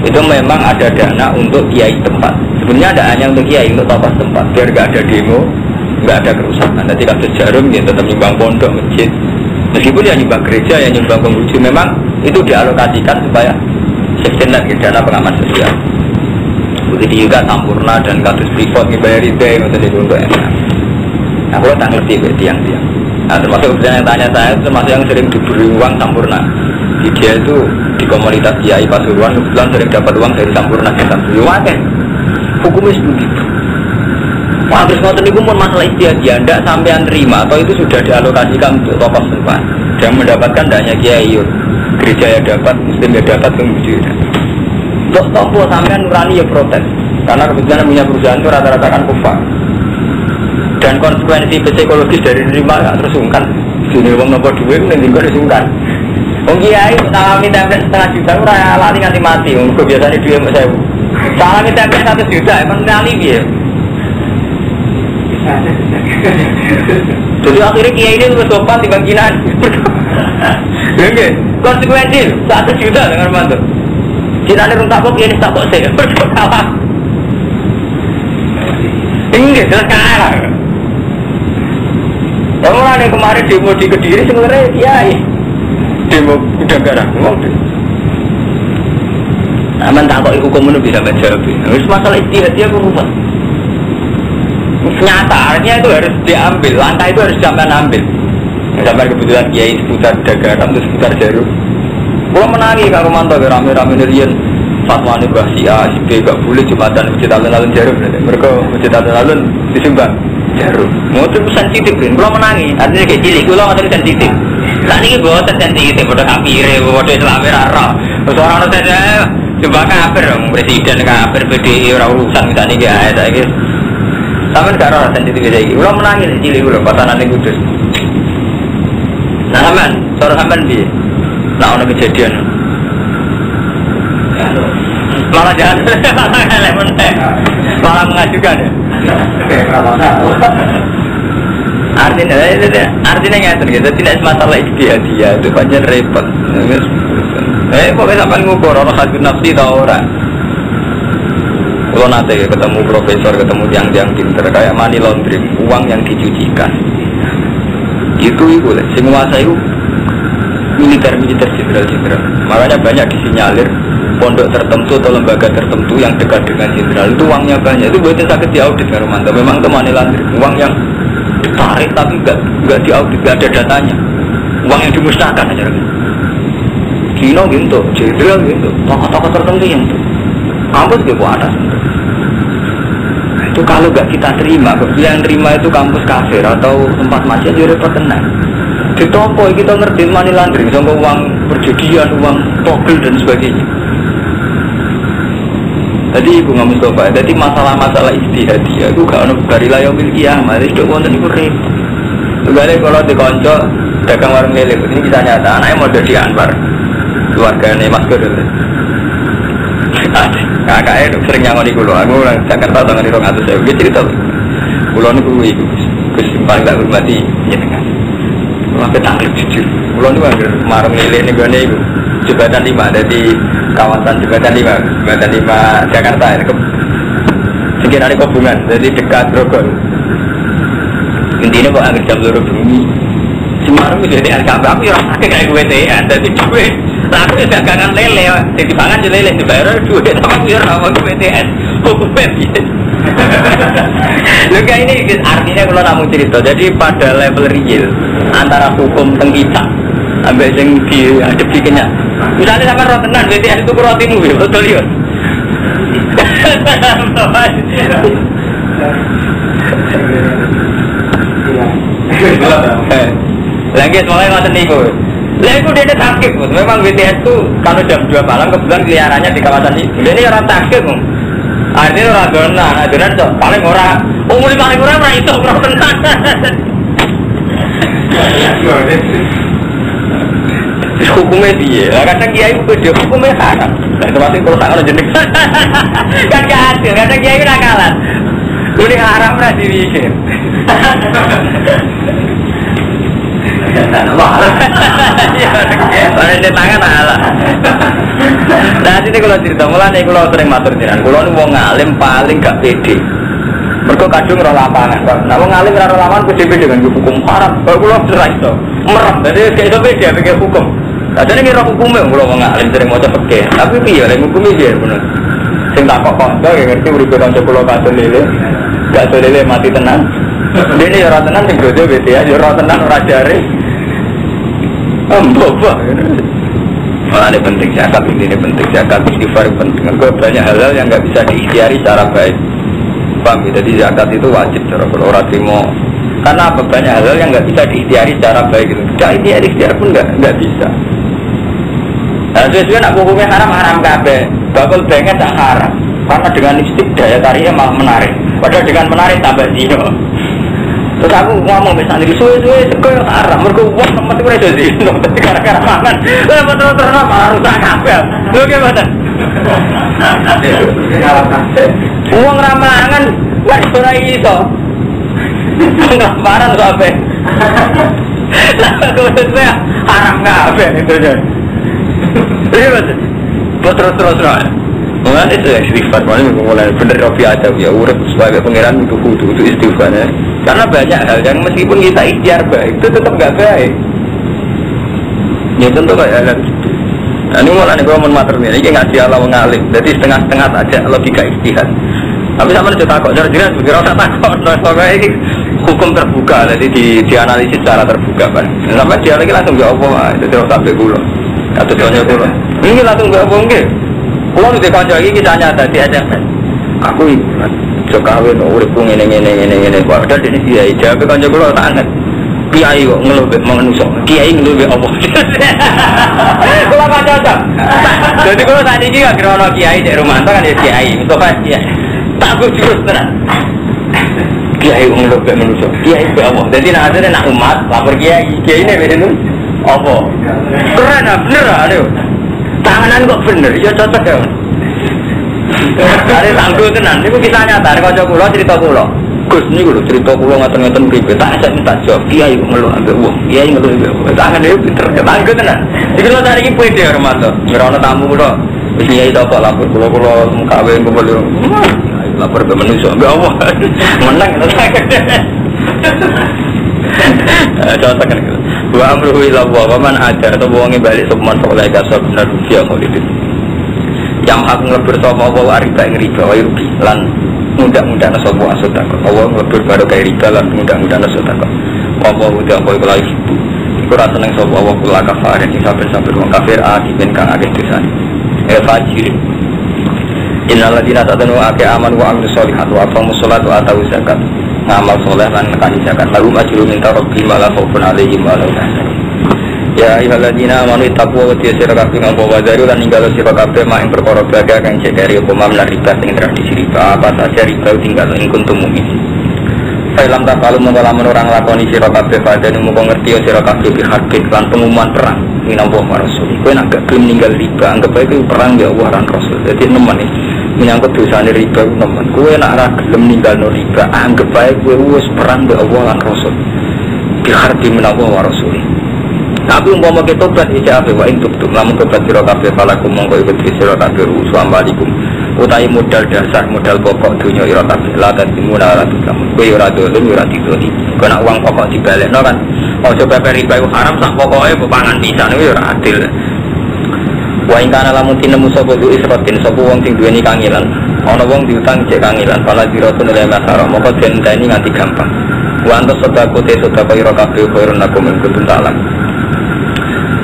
itu memang ada dana untuk kiai tempat. Sebenarnya ada hanya untuk kiai, untuk tokoh tempat. Biar nggak ada demo, nggak ada kerusakan. Nanti kasus Jarum ya tetap nyumbang pondok masjid. Meskipun ya nyumbang gereja, ya nyumbang penguji, memang itu dialokasikan supaya safety net dana pengaman sosial. Begitu juga Sampurna dan kasus Freeport dibayar ide untuk untuk enak. Nah, kalau tak ngerti tiang-tiang. Nah, termasuk yang tanya saya, termasuk yang sering diberi uang Sampurna. Dia itu di komunitas Kiai Pasuruan kebetulan sering dapat uang dari Sampurna ke Sampurna. Hukumnya begitu. Wah, terus ngotot itu pun masalah istiadat, tidak sampai terima atau itu sudah dialokasikan untuk tokoh setempat. Dan mendapatkan hanya Kiai, gereja ya dapat, Muslim ya dapat, penguji. Untuk tokoh sampean nurani ya protes, karena kebetulan punya perusahaan itu rata-rata kan kufar. Dan konsekuensi psikologis dari nerima nggak terus sungkan. Sini uang nomor 2 itu nanti gue sungkan. Wong Kiai salami template 1,5 juta ora lali nganti mati. Wong biasane dhuwit mok 1000. Salami template 1 juta emang lali piye? Jadi akhirnya Kiai ini terus sopan di bangkinan. Nggih, konsekuensi 1 juta dengan mantu. Cinane rung takok Kiai tak kok sih. Bersalah. Ini jelas kalah. Orang yang kemarin demo di Kediri sebenarnya Kiai. Demo Gudang Garam, ngomong. Aman tak kok hukum itu bisa menjawab. Harus masalah istihad dia berubah. Nyata artinya itu harus diambil, langkah itu harus sampai ambil. Sampai kebetulan Kiai seputar Garam terus seputar Jarum. Gua menangi kalau mantau rame-rame nerian. fatwa nih Mbah Sia, si B gak boleh jumatan masjid alun-alun Jarum. Mereka masjid alun-alun disumbang Jarum. Mau tuh sensitif kan? Kalau menangi, artinya kayak cilik, kalau nggak sensitif. Saat ini gue sensitif, bodoh kafir, bodoh Islamir arah. Soalnya saya coba kafir, presiden kafir, PDI orang urusan misalnya kayak saya gitu. Tapi sekarang sensitif kayak gitu. Kalau menangi cilik, kalau pasangan ini kudus. Nah aman, seorang aman dia. Nah ada kejadian. Malah jahat, malah mengajukan ya. Artinya nggak terjadi, tidak masalah dia itu banyak repot. Pokoknya sampai ngukur orang hasil nafsi tau orang. Kalau nanti ketemu profesor, ketemu tiang-tiang pinter kayak money laundering, uang yang dicucikan. Itu lah, semua saya itu militer jenderal. Makanya banyak disinyalir pondok tertentu atau lembaga tertentu yang dekat dengan jenderal itu uangnya banyak. Itu buatnya sakit diaudit kan Romanto. Memang itu money laundering, uang yang ditarik tapi nggak diaudit, nggak ada datanya. Uang yang dimusnahkan aja. Cina gitu, jenderal gitu, tokoh-tokoh tertentu yang itu. Kampus gitu ada. Itu kalau nggak kita terima, yang terima itu kampus kafir atau tempat masjid jadi repot tenang. Di toko kita ngerti money laundering, sama uang perjudian, uang togel dan sebagainya. Tadi Ibu Mustafa, jadi masalah-masalah istihadiyah itu gak ada dari layar kiamat, itu wonten itu repot. Juga kalau dikonco dagang warung lele, ini bisa nyata, anaknya mau jadi Anwar, keluarganya Mas Gur. Kakaknya sering nyangoni kulo, aku orang Jakarta tangan di Rong Atus, saya cerita, kulo ini kulo itu, kesimpan gak hormati, nyetengan. Sampai tangkap jujur. Pulau ini kan marung lele ini gue nih jembatan 5 ada di kawasan jembatan 5 Jakarta ini sekitar ini Kobungan jadi dekat Grogol. Intinya kok angin jam luruh bumi si marung itu jadi LKP aku yang pakai kayak gue TN jadi gue aku dagangan lele jadi pangan di lele dibayar duit sama aku yang sama gue TN hukumnya gitu. Juga ini artinya kalau kamu cerita jadi pada level real antara hukum tengkita sampai yang dihadapi kenyak misalnya sama rotenan BTS itu rotimu betul ya lagi semuanya nggak seniku lalu dia sakit memang BTS itu kalau jam 2 malam kebetulan keliarannya di kawasan ini ini orang sakit artinya orang donan adonan itu paling orang umur paling orang itu rotenan hukumnya dia, kadang kiai itu hukumnya haram. Termasuk kalau tak ada jenis, kan gak adil. Kadang kiai nakalan, ini haram lah dibikin. Mana di tangan ala. Nah ini kalau cerita mulai kalau sering matur jiran, kalau ini mau ngalim paling gak pede. Mereka kadung roh lapangan, nah mau ngalim roh lapangan pede dengan hukum haram. Kalau pulau cerai itu merem, jadi kayak itu beda pakai hukum. Jadi ini roh hukumnya, kalau mau ngalim sering mau cepet tapi iya, hukumnya dia benar. Sing tak kok yang ngerti berikut orang pulau kasur lele mati tenang. Dia ini orang tenang sing bodoh beda ya, orang tenang orang jari. Mbak. Malah ini penting zakat, ini penting zakat, istighfar penting. Kalau banyak hal-hal yang nggak bisa diikhtiari secara baik. Paham? Jadi zakat itu wajib cara kalau orang terima. Karena apa? Banyak hal yang nggak bisa diikhtiari secara baik. Tidak ikhtiar pun nggak bisa. Nah, sesuai nak hukumnya haram kabeh. Bakal banget tak haram. Karena dengan listrik daya tariknya malah menarik. Padahal dengan menarik tambah zino. Terus aku ngomong misalnya suwe-suwe sekolah haram. Mereka uang nomor itu udah zino. Tapi gara-gara makan. Betul-betul malah rusak kabeh. Lu gimana? Uang ramangan nggak bisa iso nggak parah tuh apa lah haram kabeh itu aja terus mulai itu ya istighfar mulai bener Robi aja ya urut sebagai pangeran itu istighfar ya karena banyak hal yang meskipun kita ikhtiar baik itu tetap nggak baik ya tentu kayak gitu. Nah ini mulai gue mau mater ini ngaji ala mengalim jadi setengah-setengah saja logika ijtihad tapi sama aja takut jelas kira usah takut soalnya ini hukum terbuka jadi dianalisis secara terbuka kan sampai dia lagi langsung jawab apa itu terus sampai pulau atau soalnya pulau ini langsung jawab enggak Kulo nu dikonco iki kisah nyata di SMS. Aku iso kawin uripku ngene. Padahal dene kiai jawab kanca kulo sanget. Kiai kok ngeluh manusa. Kiai ngeluh apa? Kulo kan cocok. Dadi kulo sak iki gak kira ono kiai di Romanto kan ya kiai. Mustafa kiai. Tak jurus tenan. Kiai ngeluh manusa. Kiai apa? Dadi nek ada nak umat lapor kiai. Kiai ne beda nu. Apa? Keren bener aduh. Tanganan kok bener, ya cocok ya. Ada tangguh tenan, itu kisah nyata. Ada kocok kulo cerita kulo. Gus ini kulo cerita kulo ngaten-ngaten pribe. Tak ajak minta jawab. Kiai ngeluh ambil uang. Kiai ngeluh ambil uang. Tangan dia pinter. Tangguh tenan. Jadi kulo cari ini pede Romanto. Ngerono tamu kulo. Kiai dapat lapor kulo kawin kulo. Lapor ke manusia ambil Allah. Menang. Cocok kan. Wa amruhu ila wa man ajar atau wonge balik sopan soleh kasab benar rupiah kholidin. Yang aku ngelebur sapa wa riba ing riba wa rugi lan mudah-mudahan sapa asodako. Allah ngelebur baru kaya riba lan mudah-mudahan asodako. Apa udah kowe kula ibu. Iku ra seneng sapa wa kula kafir sing saben-saben wong kafir akiben kang akeh dosane. Fajir. Innal ladina tatanu ake aman wa amilus solihat wa aqamus shalat wa atau zakat. Ngamal soleh lan nekani zakat lalu ajrun minta rabbil mala khaufun alaihim wa la hum. Ya ayyuhalladzina amanu taqwa wa tisira kabeh ngompo wadari lan ninggalo sira kabeh mak ing perkara baga kang cekeri apa mamna riba sing tradisi riba apa saja riba tinggal ing kuntum mukmin. Film tak kalau mengalaman orang lakoni sira kabeh padane mung ngerti sira kabeh bi harbin lan pengumuman perang minangka rasul. Kowe nek gak gelem ninggal riba anggap ae itu perang ya Allah lan rasul. Dadi nemen menyangkut dosane riba teman. Kowe nek ora gelem ninggalno riba, anggap bae kowe wis perang mbek Allah lan Rasul. Dihardi menawa Rasul. Tapi umpama kita tobat iki ape wae untuk lamun tobat sira kabeh falakum mongko iku sira kabeh usambalikum. Utahe modal dasar, modal pokok dunya ira kabeh la kadimuna la tukam. Kowe ora dolen ora didoni. Kowe nek uang pokok dibalekno kan aja bae riba haram sak pokoke pangan pisan iku ora adil. Wa ing kana lamun tinemu sapa du isrotin sapa wong sing duweni kangilan ana wong diutang cek kangilan pala dirosun le masara moko denteni nganti gampang wa antos sedako te sedako ira kabeh khairun lakum ing kudu talam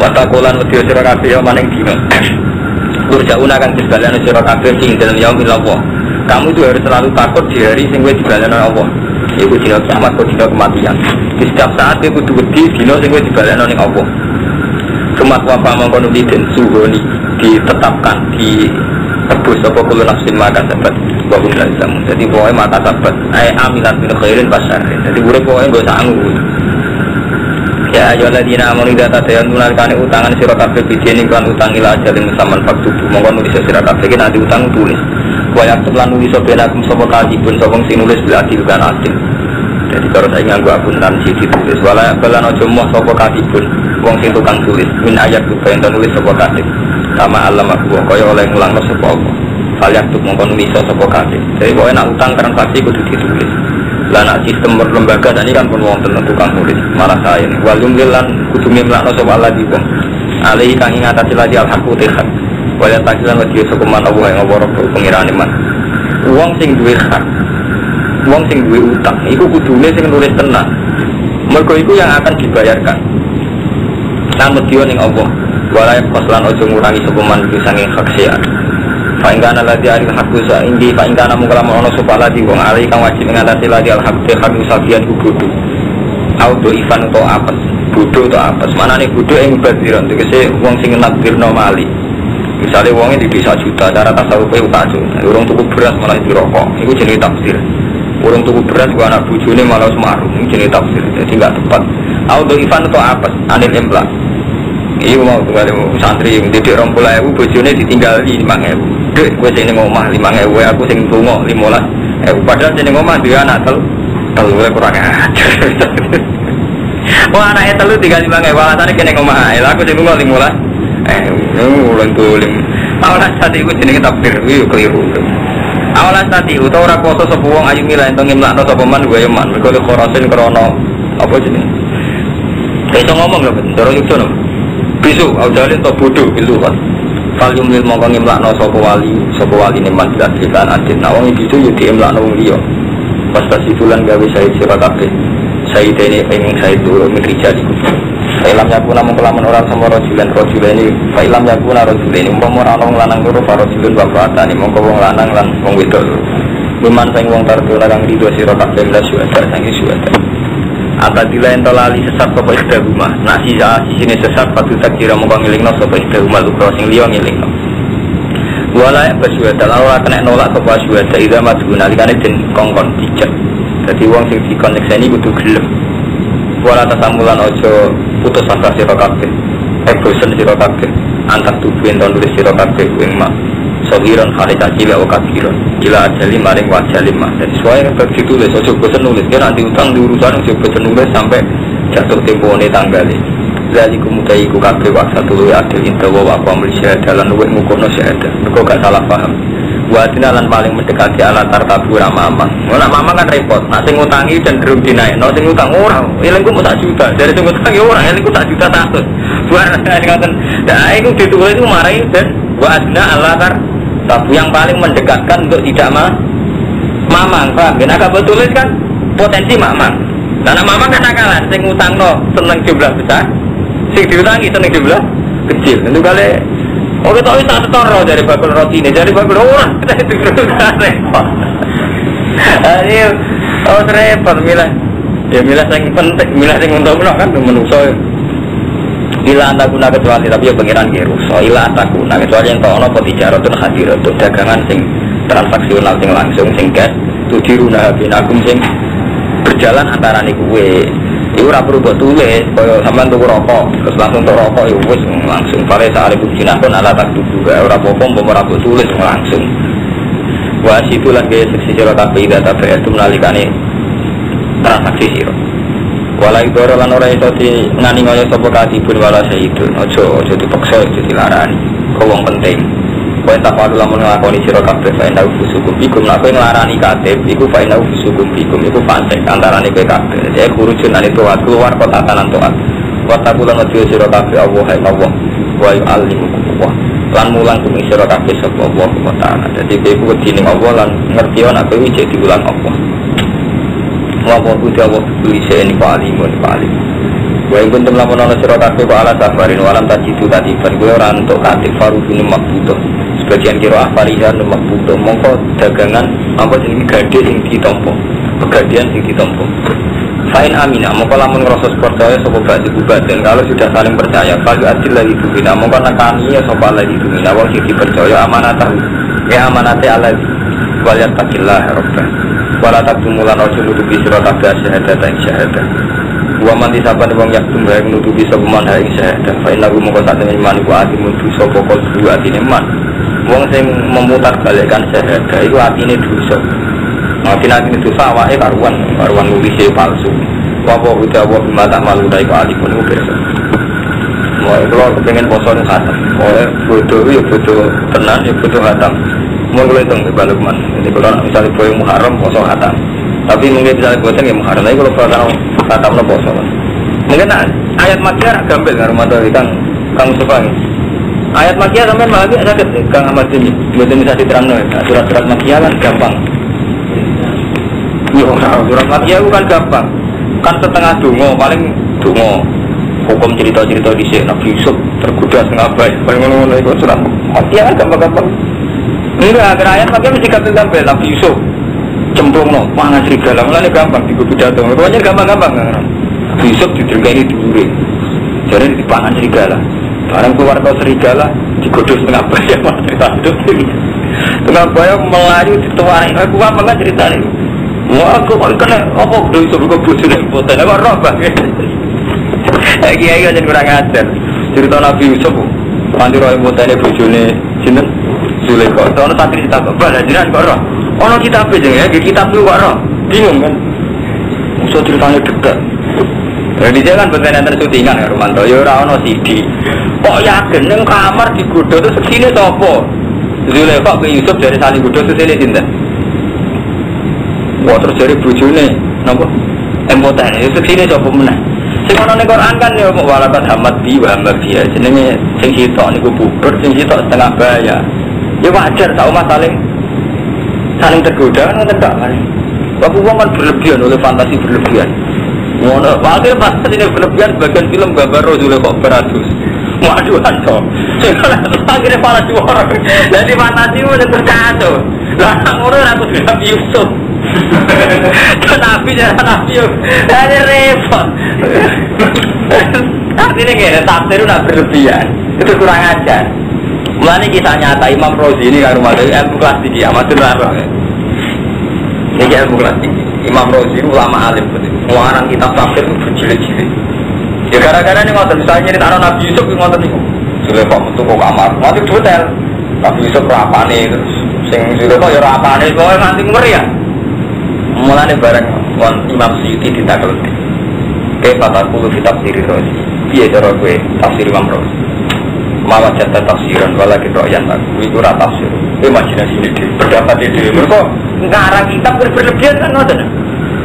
wa taqulan wedi sira kabeh yo maning dina turjauna kan dibalani sira kabeh sing dalam yaumil Allah kamu itu harus selalu takut di hari sing wis dibalani Allah iku dina kiamat kok dina kematian di setiap saat iku kudu wedi dina sing wis dibalani ning Allah. Kemat wafah mengkono den suhoni ditetapkan di tebus apa kulo nafsin maka sabat bahum lazam. Jadi pokoknya maka sabat amilat min khairin basar. Jadi urip pokoknya gak sanggup. Ya ayyuhalladzina amanu idza tadayantum kane utangan sira kabeh bijene kan utang ila ajalin musamman faktubu mongko nulis sira kabeh iki nanti utang tulis. Wa yaktub lan nulis benakum sapa kadipun sapa sing nulis bil adil kan adil. Jadi kalau saya nganggo akun nan siji tulis wala balan aja moh sapa kadipun wong sing tukang tulis min ayat tu ben nulis sapa kadip sama alam aku kaya oleh ngulangno sapa apa kalian tuh mongko nulis sapa kadip jadi pokoke nak utang transaksi kudu ditulis lah nak sistem lembaga dan ini kan pun wong tentu tukang tulis malah saya ini walum lan kudu mimlakno sapa Allah di wong alih kang ing atase lagi alhaqu tehak wala takilan wedi sapa man Allah ing ora pengirane man wong sing duwe hak wong sing duwe utang iku kudune sing nulis tenan mergo iku yang akan dibayarkan namun dia ning Allah walaya paslan ojo ngurangi sapa man sanging hak sia fa ingkana ladhi aril hakku sa indi fa ingkana mungkala ono sapa ladhi wong ali kang wajib ngatasi ladhi al hak te hak sabian kudu auto ivan to apes bodho to apes manane bodho ing badiran tegese wong sing nakdirno mali misale wonge di 1 juta cara tasawufe utajo urung tuku beras malah dirokok iku jenenge tafsir urung tuku beras ku anak bojone malah semaru iku jenenge tafsir jadi enggak tepat auto ivan to apes anil emplak. Iya mau kalau santri didik 20.000 bojone ditinggal 5.000. Dek gue sini ngomah 5.000 aku sing tungo 15.000. Padahal sini ngomah dia anak telu kurang ajar. Wah anaknya telu 35.000 alasannya kene ngomah. Aku sing tungo 15. Ulang tulim. Awalas tadi gue sini tafsir. Wih keliru. Awalas tadi utawa ora kuasa sapa wong ayu milah ento ngimlakno sapa man gue man. Mergo khorosin krana apa jenenge? Iso ngomong lho, cara yukjono. Bisu, aujalin to bodoh bisu kan. Kalium lil mongko ngimlakno sapa wali neman dilan adit. Nah wong iki yo diimlakno wong liya. Pas kasitulan gawe saya sira kabeh. Saya dene pengen saya dulu mikir jadi. Failam yakuna mengkelaman orang sama rojulan ini. Failam yakuna rojulan ini. Umpama orang lanang loro farojulun bapatan ini. Mongko wong lanang lan wong wedok. Miman sang wong tartuna kang rido sira kabeh las suwada sangi suwada. Apabila ento lali sesat sapa isda rumah. Nak sisine sesat patu tak kira mongko ngelingno sapa isda rumah lukro sing liya ngelingno. Wala basuwada ora kena nolak sapa suwada ida maduna likane den kongkon dicek. Dadi wong sing dikonekseni kudu gelem. Wala tasamulan ojo putus asa sira kabeh. Bosen sira kabeh. Antar tubuh ento nulis sira kabeh kuing mak. Sogiron khalika kila wa kabiron. Kila ajali maring wajali mah. Jadi suai yang ditulis ojo bosen nulis. Dia nanti utang di urusan ojo bosen nulis sampai jatuh tempone tanggali. Lali kumutai ku kabeh wa satu luwe adil intawa wa aqwamul syahadah lan luwe ngukurno syahadah. Mergo gak salah paham. Buatina lan paling mendekati ala tartabu ramamah. Ora mamang kan repot. Nak sing ngutangi cenderung dinaikno, sing ngutang ora. Elengku mau tak juta. Dari sing ngutang ya ora, elengku tak juta 100. Buat ngoten. Nah, iku ditulis itu marai dan buatina ala tartabu yang paling mendekatkan untuk tidak mamang. Paham? Nek agak tulis kan potensi mamang. Karena mamang kan akalan sing ngutangno seneng jumlah besar, sing diutangi seneng jumlah kecil. Tentu kali oh kita itu tak setoro dari bakul roti ini, dari bakul orang kita itu repot. Ini oh repot milah, ya milah yang penting, milah yang untuk kan menungso. Ila antakuna kecuali tapi ya pengiran kiruso. Ila antakuna kecuali yang tahu nopo tijarotun hadiratun dagangan sing transaksional sing langsung sing cash. Tudiruna binakum sing berjalan antara nih kue. Iku ora perlu buat tulis, kalau sampean tuku rokok, terus langsung tuku rokok, ya wis langsung. Pare saare bujina pun ala tak tuku, ora apa-apa, ora buat tulis langsung. Wah situ lan ge seksi sira kabeh data itu menalikane transaksi sira. Wala idoro lan ora iso di ngani ngoyo sapa katibun wala sayyidun. Aja dipaksa, aja dilarani. Kok wong penting. Kowe tak perlu lamun nglakoni sira kabeh fae ndak fusukum bikum nek kowe nglarani katib iku fae ndak fusukum bikum iku fasik antarané kowe kabeh. Jadi kurujun ane toat keluar kota tanan toat. Wa taqulan ati sira kabeh Allah hai Allah wa yu'allimukum Allah. Lan mulang kum sira kabeh sapa Allah taala. Dadi kowe wedi ning Allah lan ngerti ana kowe iki diulang Allah. Wa kudu Allah tulis ini palimun palim. Wa ingkun lamun ana sira kabeh kok ala safarin walam tajidu katiban kowe ora entuk katib farudun makbutuh. Sebagian kira afarihan lemak butuh mongko dagangan apa jenis gade yang ditompo pegadian yang ditompo fain amina mongko lamun ngerasa percaya sopo basi dan kalau sudah saling percaya kalau adil lagi dubina mongko nakani ya sopo lagi dubina wong sing dipercaya amanatah ya amanate alladzi wal yattaqillah rabbah wala taqtumulan ojo nutupi sira kabeh syahadat ing syahadat wa man disaban wong yaktum bae nutupi sapa man ing syahadat fa inna mongko sak temen iman iku ati mutu sapa kok dua atine man. Wong sing memutar balikkan syahadah itu atine dosa. Atine dosa awake karuan nulis palsu. Apa utawa bima tak malu dai kok alipun iku pirsa. Mau kalau kepengin poso ning khatam. Oleh bodoh ya bodoh tenan ya bodoh khatam. Mun kula hitung balik man. Jadi kalau misalnya boyo Muharram poso khatam. Tapi mungkin misalnya boten ya Muharram tapi kalau poso khatamno poso. Mungkin ayat makkiyah gampil karo materi Kang Mustafa. Ayat makkiyah sampean malah sakit Kang Ahmad ini. Mboten bisa diterangno. Surat-surat makkiyah kan gampang. Yo surat makkiyah kan gampang. Kan setengah donga paling donga. Hukum cerita-cerita dhisik Nabi Yusuf tergoda setengah bayi. Paling ngono iku surat makkiyah kan gampang-gampang. Enggak, ayat makkiyah mesti gampang Nabi Yusuf. Cemplungno pangan serigala. Mulane gampang digo pidato. Pokoknya gampang-gampang. Nabi Yusuf ditergani dulure. Jadi dipangan serigala. Barang keluar kau serigala digodok setengah bayam setengah bayam melayu dituarin aku apa kan cerita ini wah aku kena apa udah bisa buka bujuk dan foto aku roh banget kiai aja kurang ajar cerita Nabi Yusuf nanti roh foto ini bujune sinten Zulaikha soalnya tak cerita balajiran kok roh ono kitab aja ya kitab lu kok roh bingung kan musuh ceritanya dekat. Jadi jangan bener enten syutingan ya Romanto, ya ora ono CD. Kok yakin ning kamar digodho terus segini sapa? Zulaikha ke Yusuf dari saling godho sesene sinten? Wah terus dari bojone napa? Empoten ya segini sapa meneh. Sing ana ning Quran kan ya walakat hamad bi wa hamad bi jenenge sing sitok niku bubur sing sitok setengah baya. Ya wajar tau Mas saling tergoda kan ngoten tok. Bapak wong kan berlebihan oleh fantasi berlebihan. Ngono, wakil pas ini berlebihan sebagian film gambar Rasulullah kok beratus. Waduhan so. Akhirnya para juara. Jadi fantasi udah terkacau. Lah ngono aku sudah Yusuf. Nabi jangan Nabi. Ada repot. Artinya kayak tafsir udah berlebihan. Itu kurang ajar. Mulanya kisah nyata Imam Rozi ini kan rumah dari ilmu kelas tinggi amatir apa? Ini ilmu kelas tinggi. Imam Rozi ulama alim betul. Mengarang kitab tafsir itu berjilid-jilid. Ya gara-gara ini ngotot misalnya cerita Nabi Yusuf itu ngotot nih. Zulekha metu kok kamar, mati detail. Nabi Yusuf rapane terus sing Zulekha ya rapane kok nganti ngeri ya. Mulane bareng kon Imam Suyuti ditakelke. Kata kulo kitab tafsir Rozi. Piye cara kowe tafsir Imam Rozi? Malah jatah tafsiran walakin royan aku itu rata tafsir. Imajinasi ini berdapat ide. Mereka ngarang kitab berlebihan kan ngoten.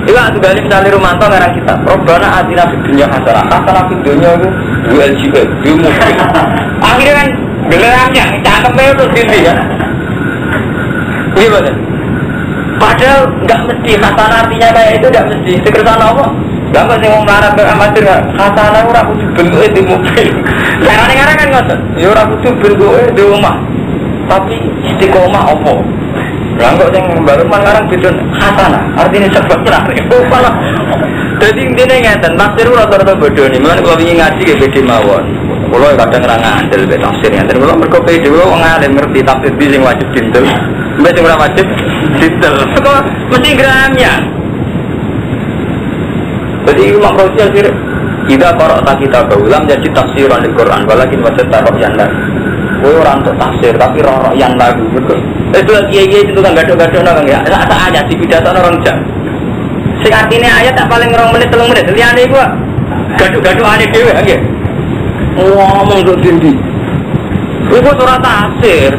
Iya, itu balik misalnya Romanto ngarang kita. Robbana atina fid dunya hasanah. Hasanah fid dunya itu duel juga, duel mobil. Akhirnya kan gelerangnya, cakepnya itu sini ya. Iya betul. Padahal nggak mesti hasanah artinya kayak itu nggak mesti. Sekerjaan apa? Gak mesti mau melarat ke amatir nggak. Hasanah ora kudu bentuknya di mobil. Caranya ngarang kan ngotot. Ya ora kudu bentuknya di rumah. Tapi istiqomah apa? Langkau yang baru mengarang bidon hasanah, artinya sebabnya lah. Jadi intinya ngeten, tafsir rata-rata bodoh nih. Mulai kalau ingin ngaji ke bedi mawon, kalau kadang ngerang andel be tafsirnya. Dan kalau mereka bedi kalau ngalim ngerti tafsir di sing wajib dintel, mbak sing ora wajib dintel. Kok mesti gramnya. Jadi Imam Rozi akhir, kita korok tak kita berulang jadi tafsiran di Quran, walakin wajib taruh janda. Orang untuk tafsir tapi rorok yang lagu betul. Itu lagi itu kan gaduh-gaduh orang ya. Ada aja di pidato orang jam. Sing artinya ayat tak paling 2 menit 3 menit. Liyane iku gaduh-gaduh ane dhewe nggih. Ngomong kok tinggi. Iku ora tafsir.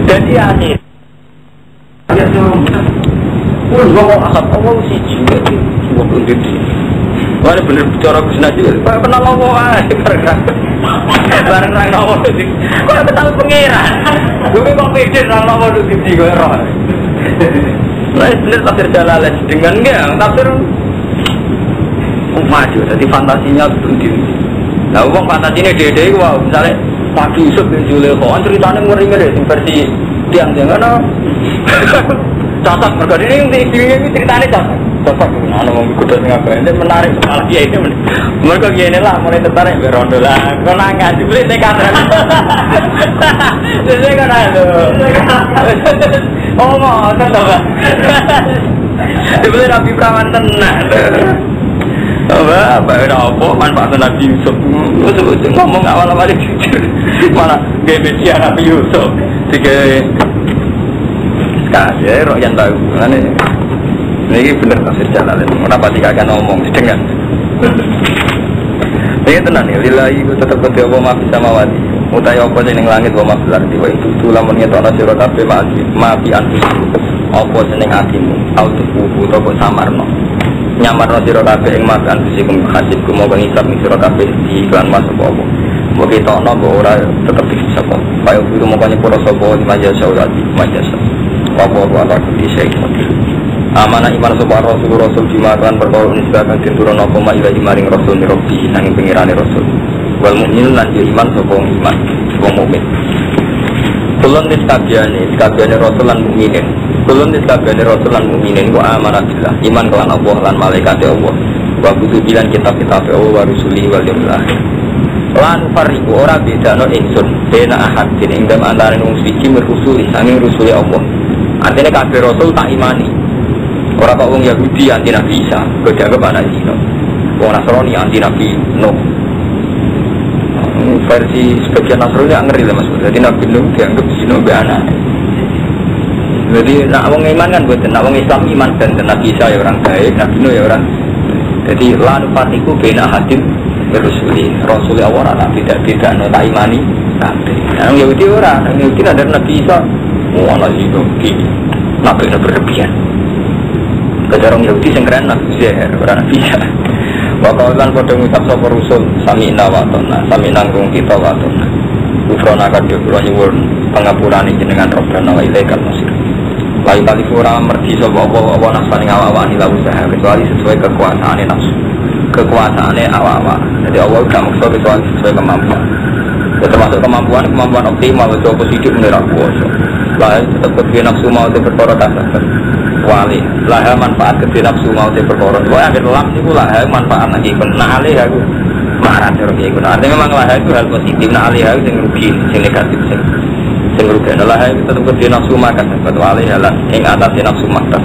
Jadi akhir. Ya tuh. Kok asap Allah siji kok tinggi. Wah bener bicara Gus Najib, pernah ngomong aja bareng ngomong itu, kok tahu pengiran, gue kok pede ngomong itu di gue roh. Nah bener tafsir Jalalain dengan enggak tafsir maju, jadi fantasinya tinggi. Nah uang fantasinya dede, wow misalnya Nabi Yusuf bin Zulekha, ceritanya ngeri-ngeri versi tiang-tiang kan? Cocok mereka ini ceritanya cocok. Bapak ana mau kudu ngapain ini menarik malah dia ini mereka gini lah mulai tertarik berondo lah kau nangga dibeli tekan jadi kan ada oh mau tentu dibeli Nabi Perawan tenang apa manfaat Nabi Yusuf ngomong awal-awal jujur malah dia media Nabi Yusuf tiga kasih roh yang tahu ini bener tafsir Jalalain. Kenapa jika akan ngomong sedengkan? Ini tenang ya. Lillahi itu tetap berarti apa maafi sama wadi. Utai apa seneng langit wa maafi lardi. Wa itu lamun ngetokna sira kabeh maafi anfus. Apa seneng atimu. Autus buku atau samarno. Nyamarno sira kabeh ing maafi anfusikum hasibku mau ngisap ing sira kabeh di iklan masuk apa. Mbok ketokno mbok ora tetep bisa kok. Kaya kudu mongkone para sapa di majasa ulati majasa. Apa ala kondisi iki. Amanah iman sopa rasul dimakan perkara unisbakan tinturan apa ma'ilahi maring rasul mirobbi nanging pengirani rasul wal mu'min lan iman sopa iman sopa mu'min kulun diskabiani rasul lan mu'minin kulun diskabiani rasul lan mu'minin wa amanah billah iman kelan Allah lan malaikati Allah wa butuh bilan kitab-kitab Allah wa rusuli wal yawmil akhir lan fariku ora bedano ingsun bena ahadin ing dalem antarané wong suci merusuli sanging rusuli Allah artinya kabeh rasul tak imani. Orang kok wong Yahudi anti Nabi Isa, dianggap anak Zino. Wong Nasrani anti Nabi Nuh. Versi sebagian Nasrani ngeri lah mas. Jadi Nabi Nuh dianggap Zino be anak. Jadi nak wong iman kan buat, nak wong Islam iman dan Nabi Isa ya orang baik, Nabi Nuh ya orang. Jadi lan partiku bena hadim berusuli. Rasul awal anak tidak no tak imani. Nah Yahudi orang, Yahudi ada Nabi Isa. Anak Zino gini, Nabi Nuh berlebihan. Kejarong Yahudi yang keren Nabi Uzair, orang Nabi Isa. Wakaulan pada ngucap sopa rusul sami'na wa atona, sami'na ngurung kita wa atona. Ufrona kadya kula nyuwun pengapuran jenengan Rabbana wa ilaikal masir. Lalu tadi kurang merdi sobo apa nafsu ning awak ila usaha kecuali sesuai kekuasaane nafsu. Kekuasaane awak. Jadi Allah udah maksud kecuali sesuai kemampuan. Ya, termasuk kemampuan optimal itu positif menurut kuasa. Lah tetap kedua nafsu mau perkara kasar. Wali lah manfaat kedua nafsu mau perkara. Wah akhir lam niku lah manfaat lagi kena alih aku. Marah terus iku. Artinya memang lah itu hal positif, nah alih aku sing rugi, sing negatif sing rugi. Lah itu tetap kedua nafsu makan kecuali halan ing atase nafsu makan.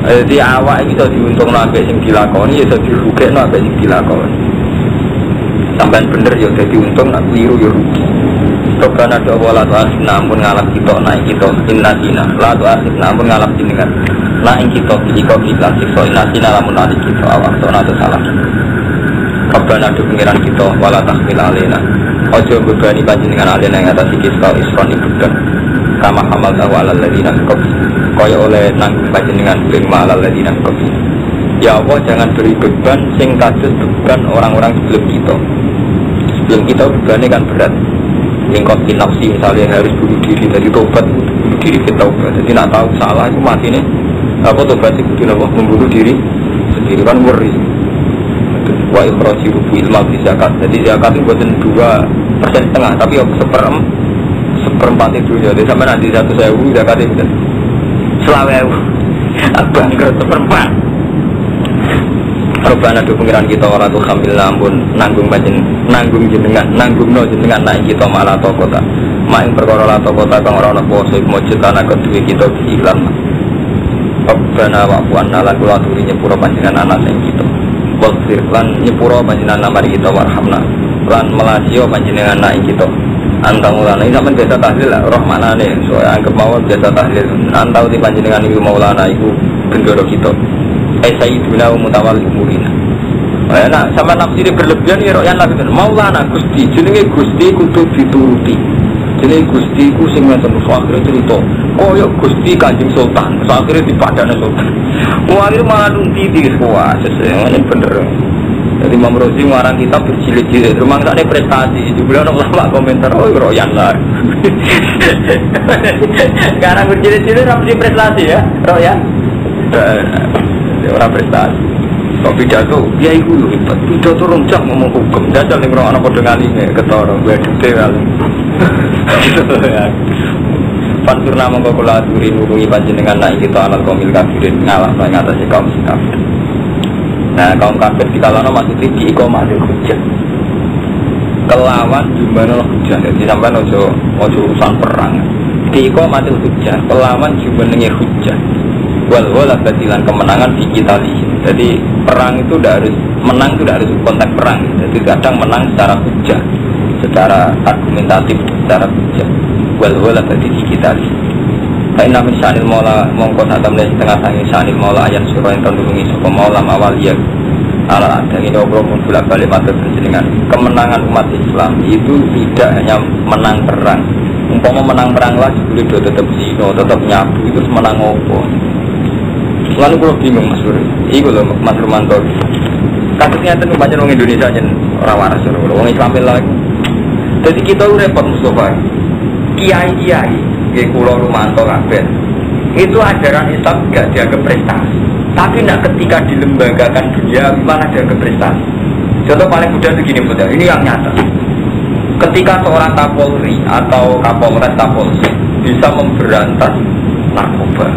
Jadi awak itu diuntungno ambek sing dilakoni ya dadi rugekno ambek sing dilakoni. Sampai bener ya jadi untung, nak keliru ya rugi. Rokana doa la tu'asib namun ngalap kita naik kita innasina la tu'asib namun ngalap jenengan naik kita jika kita sikso innasina lamun naik kita awak so atau salah Rokana doa pengiran kita wala tahmil alena ojo bebani panjenengan alena yang atas sikis isron ibudan kama hamal tahu ala ladina kopi kaya oleh nanggung panjenengan lima ala ladina kopi. Ya Allah jangan beri beban sing kados beban orang-orang sebelum kita. Sebelum kita bebannya kan berat. Lingkop nafsi misalnya harus bunuh diri dari tobat, bunuh diri kita tobat. Jadi nak tahu salah itu mati nih. Apa tobat itu apa membunuh diri sendiri kan worry. Wa ikhraji rubu ilma bi zakat. Jadi zakat itu bukan 2,5%, tapi seperempat itu. Jadi sampai nanti 1.000 zakat itu selawe abang ke seperempat. Robana do pengiran kita ora tuh sambil lampun nanggung jenengan naik kita malah kota main perkara la kota kang ora ana kuwasa mujud ana kedue kita ilang Robana wa puana lan kula aturi nyepuro panjenengan anak ing kita wasfir lan nyepuro panjenengan mari kita warhamna lan melasio panjenengan naik kita antang ulana ini sampeyan biasa tahlil lah rahmanane soalnya anggap mawon biasa tahlil antau di panjenengan iku maulana iku bendoro kita Sayyiduna wa mutawalli umurina. Nah, sama nafsi ini berlebihan ya royan lah gitu. Maulana Gusti, jenenge Gusti kudu dituruti. Jenenge Gusti ku sing ngoten akhire cerita. Koyo Gusti Kanjeng Sultan, akhire dipadane Sultan. Akhire malah nunti di sekolah, sesene bener. Jadi Imam Rozi ngarang kitab berjilid-jilid, rumangsane prestasi. Jebule ana ulama komentar, "Oh, royan lah." Karena berjilid-jilid ra mesti prestasi ya, royan. Orang prestasi. Kok pidato, dia itu hebat. Pidato roncak ngomong hukum. Jajal nih orang anak dengan ini ketara, gue detail. Panturna mengkokulah duri nurungi panjenengan naik kita alat komil kafirin ngalah naik atas kaum kafir. Nah kaum kafir di kalana maksudnya di ikomatil hujah. Kelawan jumlah hujah. Jadi sampai ojo urusan perang. Di ikomatil hujah. Kelawan jumlah hujah. Wal batilan kemenangan di kita lihat. Jadi perang itu tidak harus menang, itu tidak harus konteks perang. Jadi kadang menang secara hujah, secara argumentatif, secara hujah. Wal bati di kita lihat. Karena misalnya maula mongko satam dari setengah tangi sanil maula ayat surah yang terdulungi sopo maula awaliyah ala ada ini obrol bolak balik matur dengan kemenangan umat Islam itu tidak hanya menang perang. Umpama menang perang lah boleh tetap zino, tetap nyabu itu menang opo. Lalu kalau bingung Mas Bro, itu loh Mas Romanto. Kasusnya itu banyak orang Indonesia yang orang waras, orang Islam lagi. Jadi kita repot Mustafa, kiai, kayak Kulo Romanto kabeh. Itu ajaran Islam tidak dianggap prestasi. Tapi nak ketika dilembagakan dunia, mana dianggap prestasi. Contoh paling mudah begini mudah, ini yang nyata. Ketika seorang Kapolri atau Kapolres Kapolsek bisa memberantas narkoba.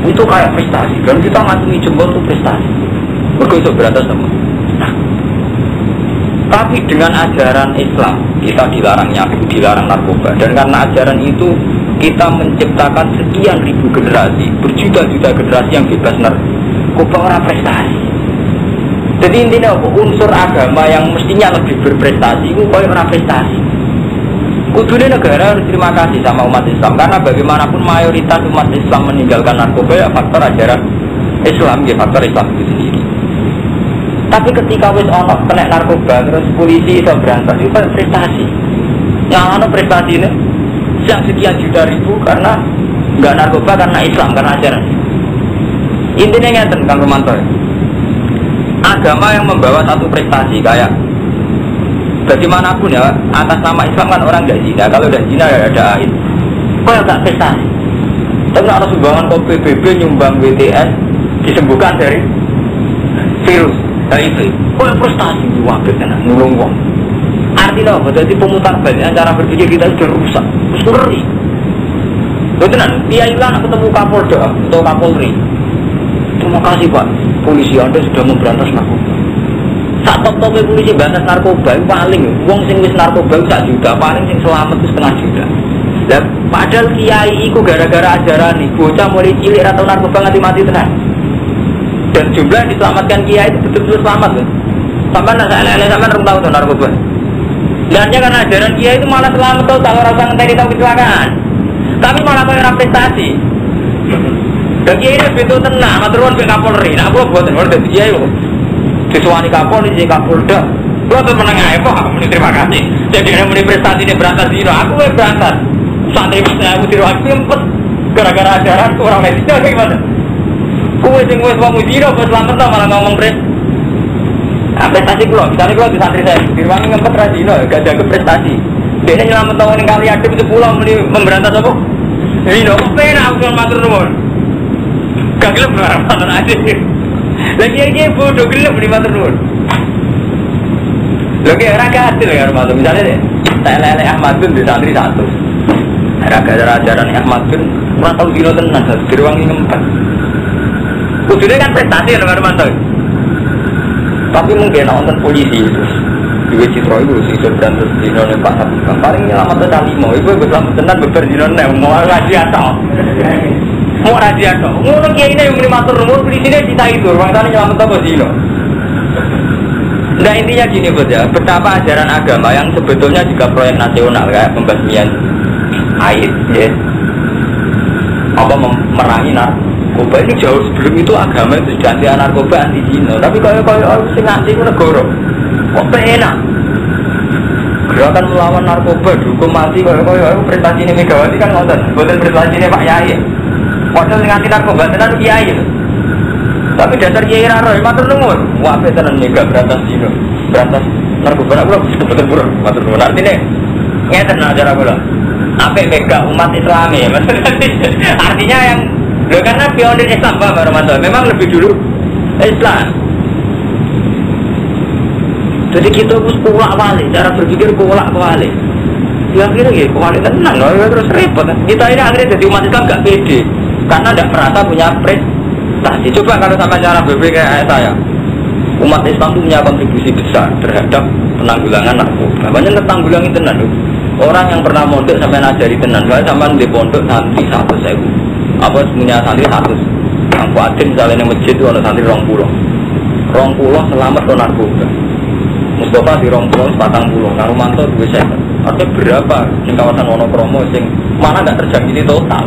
Itu kayak prestasi, dan kita ngacungi jempol itu prestasi. Berkuasa berantas sama. Tapi dengan ajaran Islam kita dilarang nyabu, dilarang narkoba, dan karena ajaran itu kita menciptakan sekian ribu generasi, berjuta-juta generasi yang bebas narkoba, orang prestasi. Jadi intinya unsur agama yang mestinya lebih berprestasi itu kayak orang prestasi. Kudunya negara harus terima kasih sama umat Islam karena bagaimanapun mayoritas umat Islam meninggalkan narkoba ya faktor ajaran Islam, ya faktor Islam itu sendiri. Tapi ketika wis ono kena narkoba terus polisi bisa berantas itu kan prestasi. Yang ono prestasi ini yang sekian juta ribu karena nggak narkoba karena Islam, karena ajaran. Intinya ngeten Kang Romanto. Agama yang membawa satu prestasi kayak bagaimanapun ya, atas nama Islam kan orang tidak zina. Kalau tidak zina ya ada aid. Kok ya gak prestasi? Tapi ada sumbangan kok PBB nyumbang BTS disembuhkan dari virus. Nah itu, kok prestasi wakil kan nulung wong. Artinya apa? Jadi pemutar balik cara berpikir kita sudah rusak, ngeri. Betul, dia hilang ketemu Kapolda atau Kapolri. Terima kasih Pak, polisi Anda sudah memberantas narkoba. Saat top-top polisi berantas narkoba, paling wong sing wis narkoba 1 juta, paling sing selamat itu 1,5 juta. Dan padahal kiai itu gara-gara ajaran nih, bocah mulai cilik atau narkoba mati-mati tenang. Dan jumlah yang diselamatkan kiai itu betul-betul selamat loh. Sampai sampai tahu tuh narkoba. Dan karena ajaran kiai itu malah selamat tuh, kalau rasa ngenteni tahu kecelakaan. Tapi malah kayak prestasi. Dan kiai ini betul tenang, maturun ke Kapolri. Nah, aku buat tenor dari kiai loh. Disuani Kapolri, si Kapolda. Gua tuh menengah kok, aku terima kasih. Jadi dia muni prestasi ini berantas dino, aku berantas. Santri saya aku tiru aku empet gara-gara ajaran orang lain itu gimana? Kue sing wes wong dino, kue selamat tau malah ngomong pres. Prestasi kulo, misalnya kulo di santri saya, diruangi ngempet radino, gak jaga prestasi. Dia nyelamat tahun yang kali ada itu pulang memberantas apa? Dino, pena aku sama matur nuwun. Gak gelap barang matur aja. Lagi bodoh gelap di matur nuwun. Lagi raga hasil ya matur, misalnya deh, saya lele Ahmadun di santri 100. Raga ajaran Ahmadun, kurang tahu dino tenan, diruangi ngempet. Kudune kan prestasi ya mantau. Tapi mungkin nonton polisi itu di Citro itu sih berantas di Indonesia Pak Sabang paling nyelamat tadi mau itu selamat tenan beber di Indonesia mau rahasia atau mau rahasia atau ngono kiai ini yang menimatur nomor di sini kita itu orang tadi nyelamat apa sih lo? Nah intinya gini bos ya, betapa ajaran agama yang sebetulnya juga proyek nasional kayak pembasmian air, ya, apa memerangi narkoba ini jauh sebelum itu agama itu sudah anti narkoba anti zina. Tapi kalau sing anti itu negara kok enak gerakan melawan narkoba dihukum mati kalau prestasi ini Megawati kan nonton bukan prestasi ini Pak Yai padahal sing anti narkoba tenan Kiai. Tapi dasar Kiai raro matur nuwun wae tenan mega berantas zina berantas narkoba aku betul buruk matur nuwun artine ngeten acara kula apik mega umat Islam ya artinya yang karena pionir Islam Pak Romanto memang lebih dulu Islam. Jadi kita harus kuat wali, cara berpikir kuat wali. Ya akhirnya ya kuat tenang, terus repot. Kita ini akhirnya jadi umat Islam gak pede, karena tidak merasa punya prestasi. Coba kalau sama cara berpikir kayak saya, umat Islam itu punya kontribusi besar terhadap penanggulangan narkoba. Banyak tertanggulangi tenan loh. Orang yang pernah mondok sampai ngajari tenan, saya sama di pondok santri 100.000. Apa punya santri 100? Aku adin misalnya di masjid itu ada santri 20 selamat ke narkoba. Mustafa di 40, 40, Karumanto 2 Artinya berapa di kawasan Wonokromo sing mana nggak terjangkiti total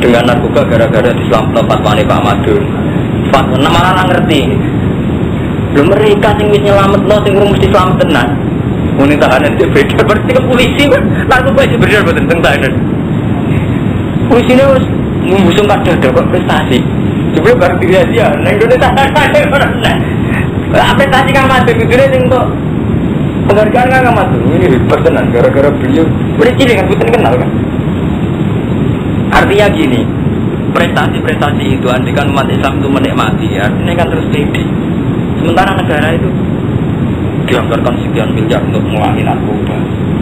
dengan narkoba gara-gara di tempat wani Pak Madun. Malah ngerti. Belum mereka sing wis nyelamet no sing mesti selamat tenan. Muni tahanan itu beda berarti ke polisi kan narkoba itu bener betul tentang tahanan. Polisi ini harus membusung ada kok prestasi. Coba berarti dia, nah Indonesia ada prestasi Kang Madun itu nih untuk penghargaan Kang Madun ini hebat tenan gara-gara beliau berarti dengan Putin kenal kan. Artinya gini, prestasi-prestasi itu andikan umat Islam itu menikmati ya, ini kan terus pede. Sementara negara itu dianggarkan sekian miliar untuk mengurangi narkoba,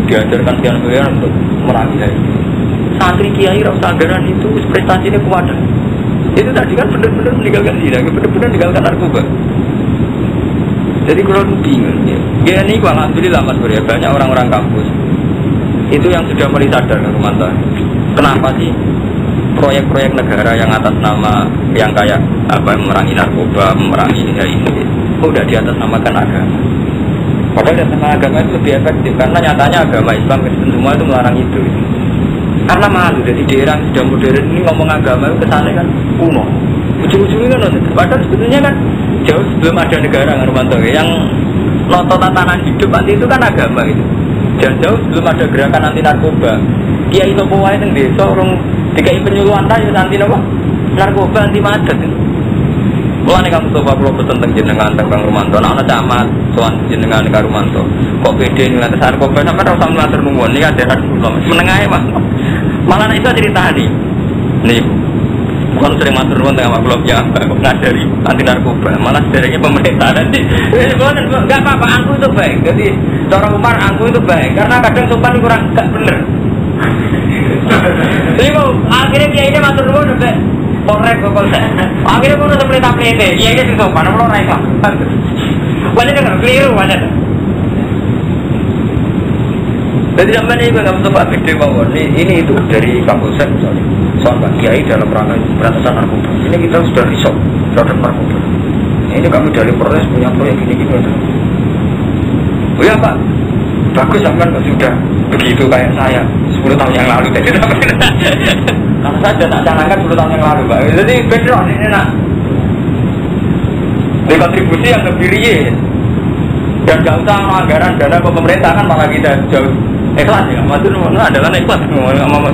diajarkan sekian miliar untuk merangi HIV. Santri kiai rasa anggaran itu prestasinya kuat. Itu tadi kan benar-benar meninggalkan zina, benar-benar meninggalkan narkoba. Jadi kalau bingung ya ini alhamdulillah Mas Bro ya, banyak orang-orang kampus itu yang sudah mulai sadar Romanto. Kenapa sih proyek-proyek negara yang atas nama yang kayak apa memerangi narkoba, memerangi HIV udah di atas namakan agama. Padahal atas nama agama itu lebih efektif karena nyatanya agama Islam Kristen semua itu melarang itu. Karena malu jadi daerah sudah modern ini ngomong agama itu kesannya kan kuno. Ujung-ujungnya kan padahal sebetulnya kan jauh sebelum ada negara Romanto yang noto tatanan hidup nanti itu kan agama itu. Jauh sebelum ada gerakan anti narkoba. Kiai sopo wae teng desa orang dikai penyuluhan ta yo anti napa? Narkoba anti madet. Mulane kamu coba kula pesen teng jenengan teng Kang Romanto ana camat sowan jenengan Kang Romanto. Kok pede ning atas narkoba sampeyan ora usah matur nuwun iki ada menengahe Mas. Malah nek iso ceritani. Nih, bukan sering matur nuwun tengah klub ya, ngajari anti narkoba, malah dari pemerintah nanti. Enggak apa-apa, angku itu baik. Jadi cara Umar angku itu baik, karena kadang sopan kurang enggak bener. Jadi akhirnya dia ini matur nuwun sampai polres ke polsek. Akhirnya pun udah perintah PT, dia ini sopan, malah naik lah. Banyak kan keliru banyak. Jadi zaman ini nggak sempat video mawon. Ini itu dari Kapolsek misalnya. Soal Pak Kiai dalam rangka pemberantasan narkoba. Ini kita sudah risau terhadap narkoba. Ini kami dari Polres punya proyek gini. Oh ya Pak, bagus sampai sudah begitu kayak saya 10 tahun yang lalu. Jadi karena saya sudah tak canangkan 10 tahun yang lalu Pak. Jadi benar ini nak. Kontribusi yang lebih real dan gak usah anggaran dana ke pemerintah kan malah kita jauh ikhlas ya, maksudnya adalah ikhlas ngomong sama